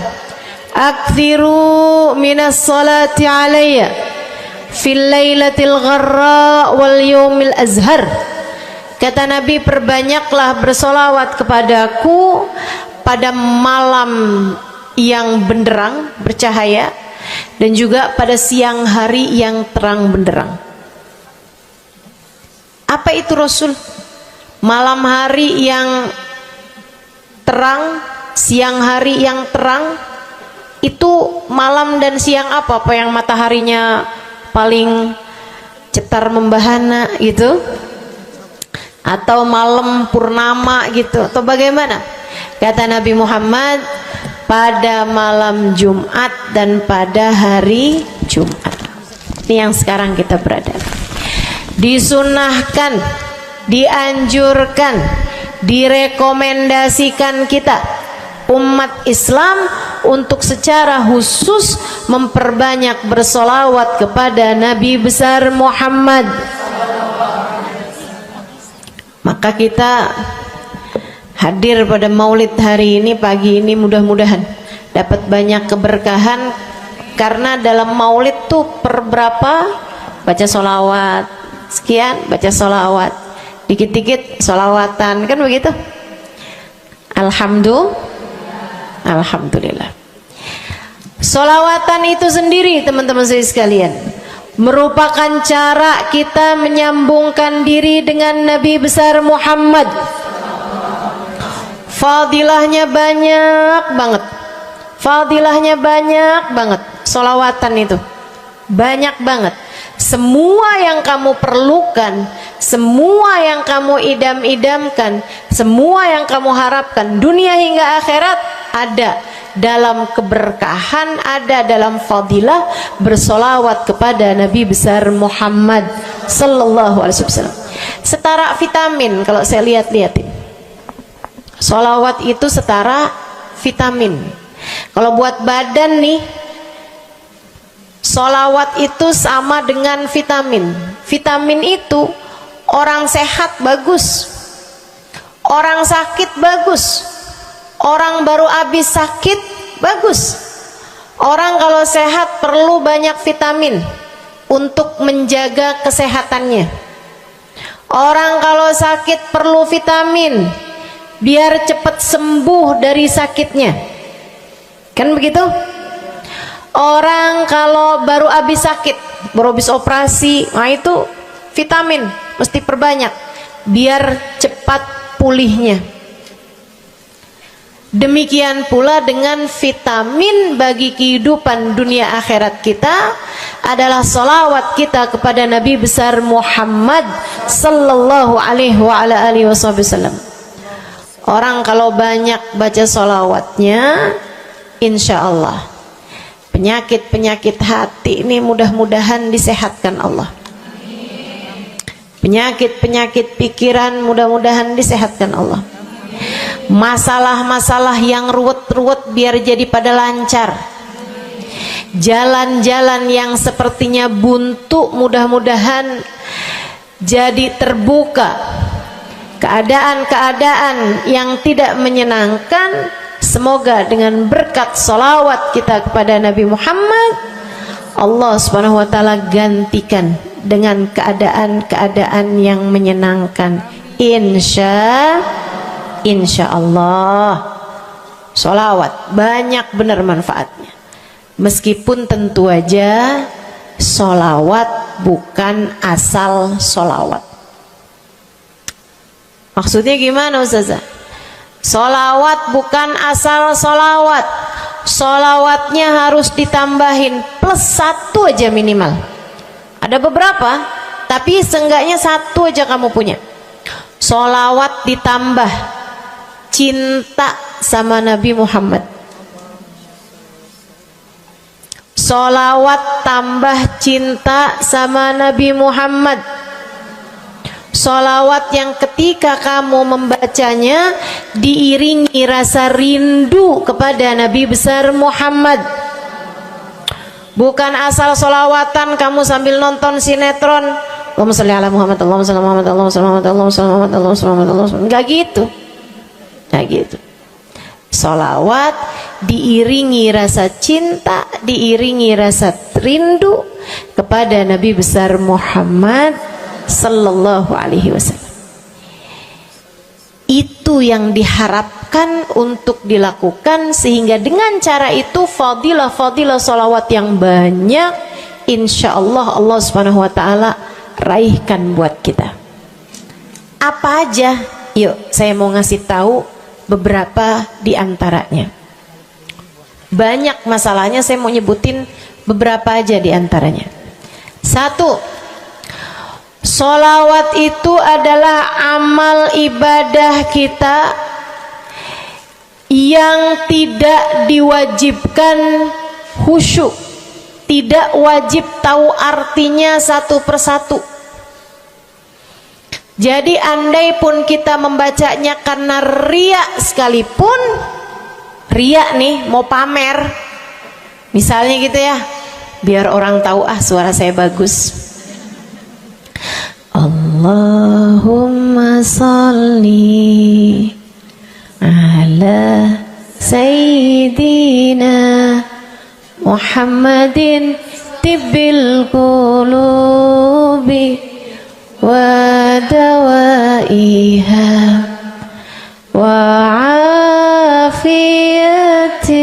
"Aktsiru minas salati alayya fil lailatil gharra wal yaumil azhar." Kata Nabi, perbanyaklah bersolawat kepadaku pada malam yang benderang, bercahaya, dan juga pada siang hari yang terang benderang. Apa itu Rasul? Malam hari yang terang, siang hari yang terang. Itu malam dan siang apa? Apa yang mataharinya paling cetar membahana gitu? Atau malam purnama gitu? Atau bagaimana? Kata Nabi Muhammad, pada malam Jumat dan pada hari Jumat. Ini yang sekarang kita berada. Disunahkan, dianjurkan, direkomendasikan kita umat Islam untuk secara khusus memperbanyak bersolawat kepada Nabi besar Muhammad. Maka kita hadir pada maulid hari ini, pagi ini, mudah-mudahan dapat banyak keberkahan. Karena dalam maulid tuh per berapa baca solawat, sekian baca solawat, dikit-dikit solawatan, kan begitu. Alhamdulillah. Solawatan itu sendiri teman-teman saya sekalian merupakan cara kita menyambungkan diri dengan Nabi besar Muhammad. Fadilahnya banyak banget. Fadilahnya banyak banget. Solawatan itu banyak banget. Semua yang kamu perlukan, semua yang kamu idam-idamkan, semua yang kamu harapkan dunia hingga akhirat ada dalam keberkahan, ada dalam fadilah bersolawat kepada Nabi besar Muhammad sallallahu alaihi wasallam. Setara vitamin kalau saya lihat-lihatin. Solawat itu setara vitamin. Kalau buat badan nih, solawat itu sama dengan vitamin. Vitamin itu orang sehat bagus, orang sakit bagus, orang baru habis sakit bagus. Orang kalau sehat perlu banyak vitamin untuk menjaga kesehatannya. Orang kalau sakit perlu vitamin biar cepat sembuh dari sakitnya, kan begitu? Orang kalau baru habis sakit, baru habis operasi, nah itu vitamin mesti perbanyak biar cepat pulihnya. Demikian pula dengan vitamin bagi kehidupan dunia akhirat kita adalah salawat kita kepada Nabi besar Muhammad sallallahu alaihi wasallam. Orang kalau banyak baca salawatnya, insya Allah penyakit-penyakit hati ini mudah-mudahan disehatkan Allah. Penyakit-penyakit pikiran mudah-mudahan disehatkan Allah. Masalah-masalah yang ruwet-ruwet biar jadi pada lancar. Jalan-jalan yang sepertinya buntu mudah-mudahan jadi terbuka. Keadaan-keadaan yang tidak menyenangkan, semoga dengan berkat salawat kita kepada Nabi Muhammad, Allah subhanahu wa ta'ala gantikan dengan keadaan-keadaan yang menyenangkan. Insya Allah. Sholawat banyak benar manfaatnya. Meskipun tentu aja sholawat bukan asal sholawat. Maksudnya gimana Ustazah? Sholawat bukan asal sholawat. Sholawatnya harus ditambahin plus 1 aja minimal. Ada beberapa, tapi seenggaknya 1 aja kamu punya. Sholawat ditambah cinta sama Nabi Muhammad. Sholawat tambah cinta sama Nabi Muhammad. Sholawat yang ketika kamu membacanya diiringi rasa rindu kepada Nabi besar Muhammad. Bukan asal sholawatan kamu sambil nonton sinetron, Allahumma sholli ala Muhammad, Allahumma sholli ala Muhammad, Allahumma sholli ala Muhammad, Allahumma sholli ala Muhammad, Allahumma sholli ala Muhammad. Enggak gitu. Nah gitu. Sholawat diiringi rasa cinta, diiringi rasa rindu kepada Nabi besar Muhammad sallallahu alaihi wasallam. Itu yang diharapkan untuk dilakukan, sehingga dengan cara itu fadilah-fadilah sholawat yang banyak insya Allah Allah subhanahu wa ta'ala raihkan buat kita. Apa aja? Yuk saya mau ngasih tahu beberapa di antaranya. Banyak masalahnya, saya mau nyebutin beberapa aja di antaranya. 1. Sholawat itu adalah amal ibadah kita yang tidak diwajibkan khusyuk, tidak wajib tahu artinya satu persatu. Jadi andai pun kita membacanya karena riya sekalipun, riya nih mau pamer, misalnya gitu ya, biar orang tahu suara saya bagus. Allahumma sholli ala sayyidina Muhammadin tibbil qulubi wa dawaiha wa afiyatil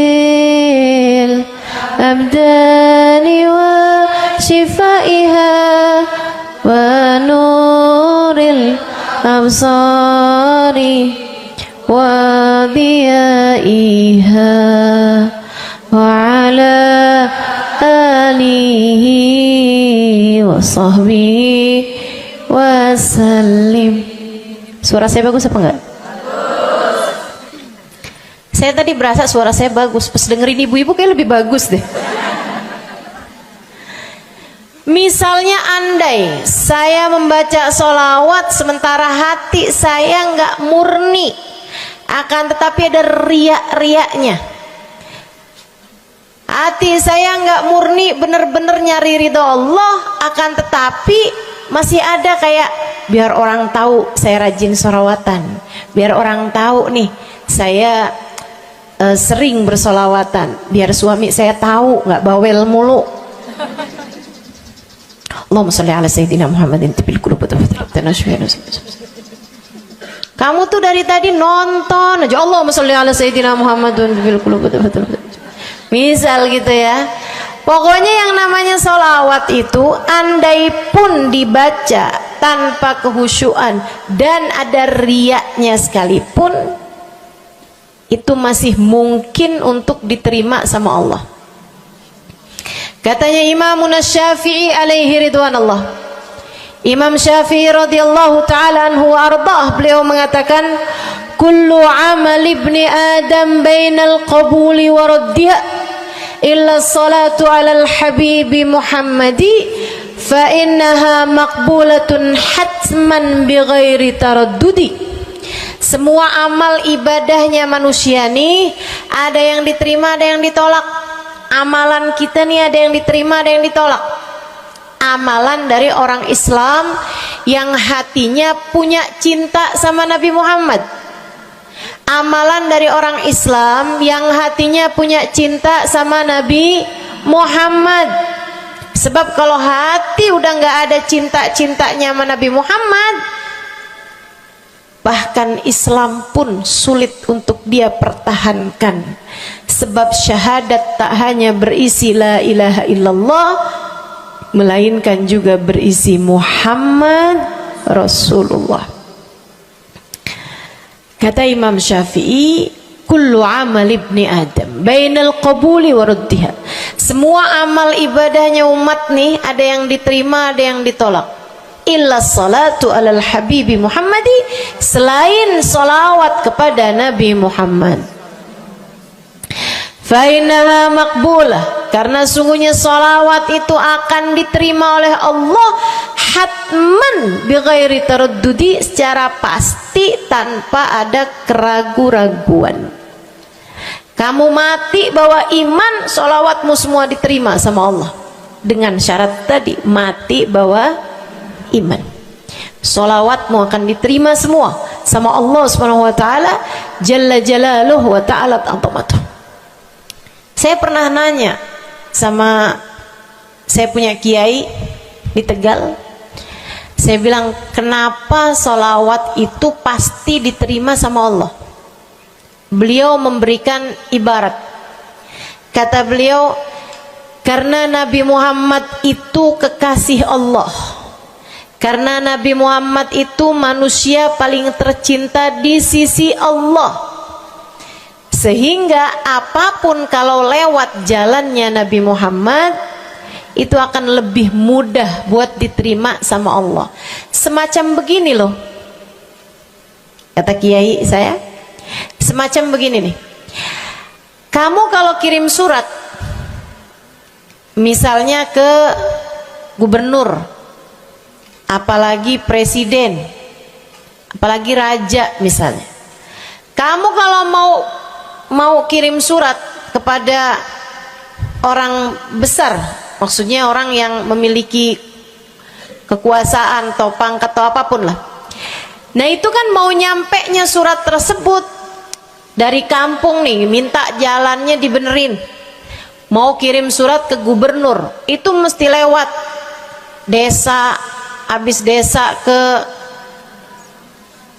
abdani wa shifaiha wa nuril absari wa diyaiha wa ala alihi wa sahbihi wasallim. Suara saya bagus apa enggak? Bagus. Saya tadi berasa suara saya bagus, pas dengerin ibu-ibu kayak lebih bagus deh. Misalnya andai saya membaca sholawat sementara hati saya nggak murni, akan tetapi ada riak-riaknya. Hati saya nggak murni bener-bener nyari ridho Allah, akan tetapi masih ada kayak biar orang tahu saya rajin sholawatan, biar orang tahu nih saya sering bersolawatan, biar suami saya tahu nggak bawel mulu. Allahumma sholli ala sayyidina Muhammadin tibil qulub. Kamu tuh dari tadi nonton aja Allahumma sholli ala sayyidina Muhammadin tibil qulub. Misal gitu ya, Pokoknya yang namanya sholawat itu andai pun dibaca tanpa kehusyuan dan ada riyaknya sekalipun, itu masih mungkin untuk diterima sama Allah. Katanya Imam Syafi'i alaihi ridwanallah, Imam Syafi'i radhiyallahu ta'ala anhu wa ardhah, beliau mengatakan kullu amal ibni adam bainal qabuli wa raddiha illa salatu ala al-habibi Muhammadi fa innaha maqbulatun hatman bighairi taraddudi. Semua amal ibadahnya manusia nih ada yang diterima, ada yang ditolak. Amalan kita nih ada yang diterima, ada yang ditolak. Amalan dari orang Islam yang hatinya punya cinta sama Nabi Muhammad, amalan dari orang Islam yang hatinya punya cinta sama Nabi Muhammad. Sebab kalau hati udah nggak ada cinta-cintanya sama Nabi Muhammad, bahkan Islam pun sulit untuk dia pertahankan. Sebab syahadat tak hanya berisi la ilaha illallah, melainkan juga berisi Muhammad Rasulullah. Kata Imam Syafi'i, kullu amal ibni adam bainal qabuli wa raddiha. Semua amal ibadahnya umat nih ada yang diterima, ada yang ditolak. Illa salatu alal habibi Muhammadi, selain salawat kepada Nabi Muhammad. Fa innaha maqbulah, karena sungguhnya salawat itu akan diterima oleh Allah hatman bighairi taraddudi, secara pasti tanpa ada keraguan-raguan. Kamu mati bawa iman, salawatmu semua diterima sama Allah. Dengan syarat tadi, mati bawa iman, salawatmu akan diterima semua sama Allah Subhanahu wa taala jalla jalaluhu wa ta'ala azamatuh. Saya pernah nanya sama, saya punya kiai di Tegal, saya bilang, kenapa sholawat itu pasti diterima sama Allah? Beliau memberikan ibarat, kata beliau, karena Nabi Muhammad itu kekasih Allah, karena Nabi Muhammad itu manusia paling tercinta di sisi Allah, sehingga apapun kalau lewat jalannya Nabi Muhammad itu akan lebih mudah buat diterima sama Allah. Semacam begini loh, kata kiai saya, semacam begini nih, kamu kalau kirim surat misalnya ke gubernur, apalagi presiden, apalagi raja misalnya, kamu kalau mau kirim surat kepada orang besar, maksudnya orang yang memiliki kekuasaan atau pangkat atau apapun lah, nah itu kan mau nyampenya surat tersebut dari kampung nih, minta jalannya dibenerin, mau kirim surat ke gubernur, itu mesti lewat desa, habis desa ke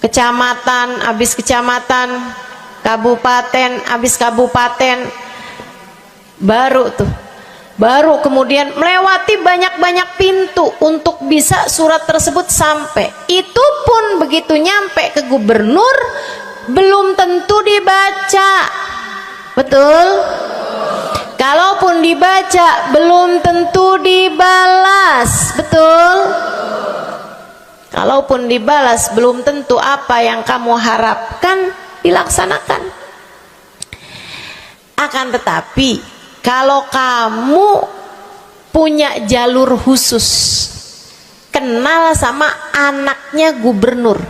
kecamatan, habis kecamatan, kabupaten, habis kabupaten, baru kemudian melewati banyak-banyak pintu untuk bisa surat tersebut sampai. Itu pun begitu nyampe ke gubernur belum tentu dibaca, betul? Kalaupun dibaca belum tentu dibalas, betul? Kalaupun dibalas belum tentu apa yang kamu harapkan dilaksanakan. Akan tetapi kalau kamu punya jalur khusus, kenal sama anaknya gubernur,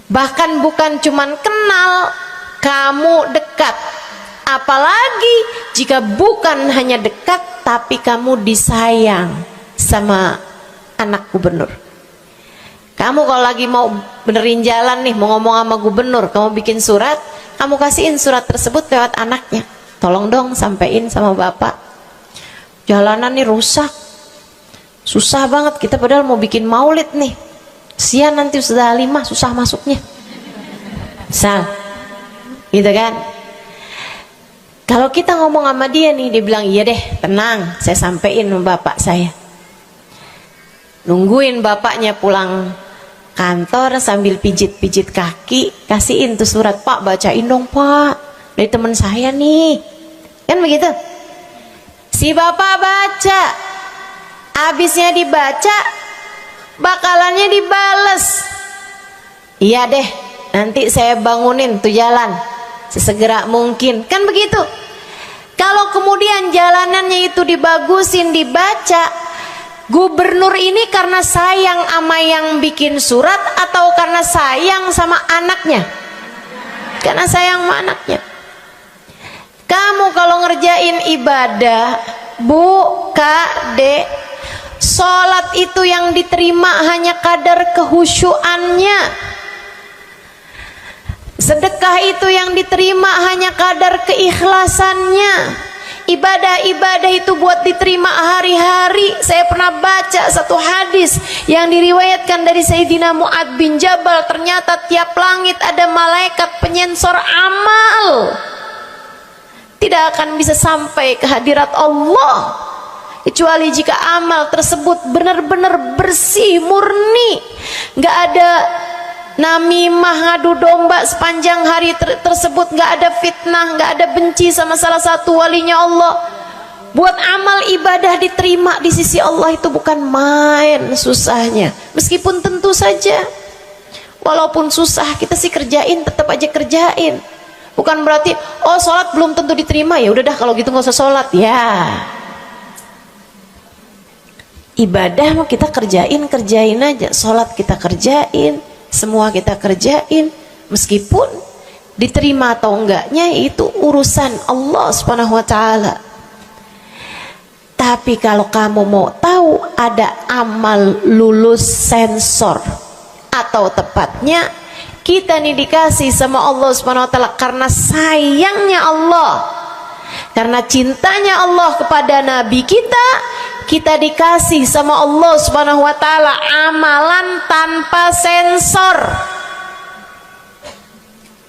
bahkan bukan cuman kenal, kamu dekat, apalagi jika bukan hanya dekat tapi kamu disayang sama anak gubernur. Kamu kalau lagi mau benerin jalan nih, mau ngomong sama gubernur, kamu bikin surat, kamu kasihin surat tersebut lewat anaknya, tolong dong sampein sama bapak, jalanan nih rusak, susah banget, kita padahal mau bikin maulid nih, sian nanti sudah 5 susah masuknya, misal gitu kan. Kalau kita ngomong sama dia nih, dia bilang iya deh, tenang, saya sampein sama bapak saya. Nungguin bapaknya pulang kantor sambil pijit-pijit kaki, kasihin tuh surat, Pak bacain dong Pak, dari teman saya nih, kan begitu. Si bapak baca, habisnya dibaca, bakalannya dibales, iya deh, nanti saya bangunin tuh jalan sesegera mungkin, kan begitu. Kalau kemudian jalanannya itu dibagusin, dibaca, gubernur ini karena sayang sama yang bikin surat atau karena sayang sama anaknya? Karena sayang sama anaknya. Kamu kalau ngerjain ibadah, Bu, Kak, Dek, sholat itu yang diterima hanya kadar kehusyuannya. Sedekah itu yang diterima hanya kadar keikhlasannya. Ibadah-ibadah itu buat diterima hari-hari. Saya pernah baca satu hadis yang diriwayatkan dari Sayyidina Mu'ad bin Jabal. Ternyata tiap langit ada malaikat penyensor amal, tidak akan bisa sampai ke hadirat Allah kecuali jika amal tersebut benar-benar bersih, murni, nggak ada namimah, ngadu domba sepanjang hari tersebut, nggak ada fitnah, nggak ada benci sama salah satu walinya Allah. Buat amal ibadah diterima di sisi Allah itu bukan main susahnya. Meskipun tentu saja walaupun susah, kita sih kerjain, tetap aja kerjain. Bukan berarti oh sholat belum tentu diterima, ya udah dah kalau gitu nggak usah sholat. Ya, ibadah mau kita kerjain aja, sholat kita kerjain, semua kita kerjain, meskipun diterima atau enggaknya itu urusan Allah Subhanahu wa taala. Tapi kalau kamu mau tahu, ada amal lulus sensor, atau tepatnya kita nih dikasih sama Allah Subhanahu wa taala karena sayangnya Allah, karena cintanya Allah kepada nabi kita, kita dikasih sama Allah Subhanahu wa taala amalan tanpa sensor,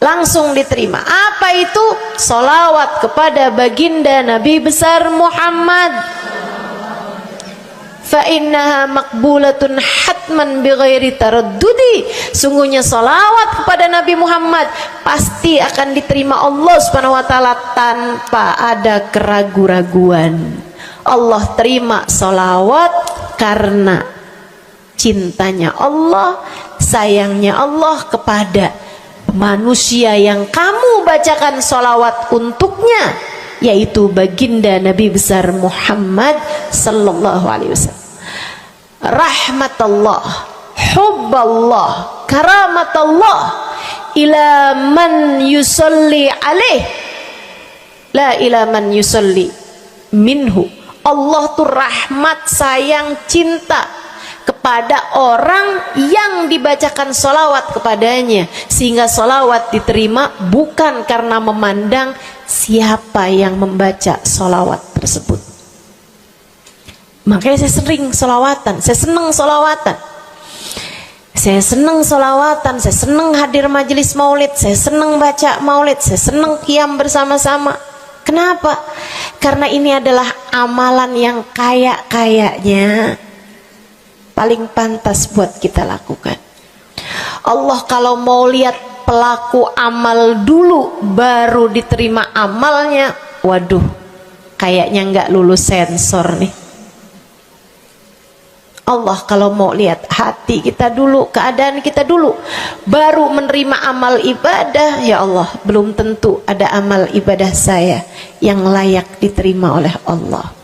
langsung diterima. Apa itu? Sholawat kepada baginda Nabi besar Muhammad. Fa innaha maqbulatun hatman bighairi taraddudi. Sungguhnya sholawat kepada Nabi Muhammad pasti akan diterima Allah Subhanahu wa taala tanpa ada keraguan-raguan. Allah terima sholawat karena cintanya Allah, sayangnya Allah kepada manusia yang kamu bacakan sholawat untuknya, yaitu baginda Nabi besar Muhammad sallallahu alaihi wasallam. Rahmatullah, hubballah, karamatullah ila man yusalli alaih, la ila man yusalli minhu. Allah tuh rahmat, sayang, cinta kepada orang yang dibacakan sholawat kepadanya, sehingga sholawat diterima bukan karena memandang siapa yang membaca sholawat tersebut. Makanya saya sering sholawatan, saya senang sholawatan, saya senang sholawatan, saya senang hadir majelis maulid, saya senang baca maulid, saya senang qiyam bersama-sama. Kenapa? Karena ini adalah amalan yang kayaknya paling pantas buat kita lakukan. Allah kalau mau lihat pelaku amal dulu baru diterima amalnya, waduh, kayaknya nggak lulus sensor nih. Allah kalau mau lihat hati kita dulu, keadaan kita dulu, baru menerima amal ibadah, ya Allah, belum tentu ada amal ibadah saya yang layak diterima oleh Allah.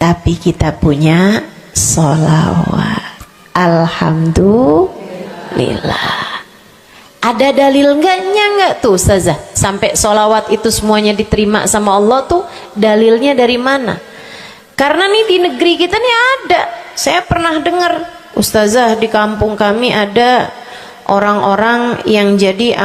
Tapi kita punya sholawat, alhamdulillah. Ada dalil enggak tuh Ustazah sampai sholawat itu semuanya diterima sama Allah tuh? Dalilnya dari mana? Karena nih di negeri kita nih ada, saya pernah dengar Ustazah, di kampung kami ada orang-orang yang jadi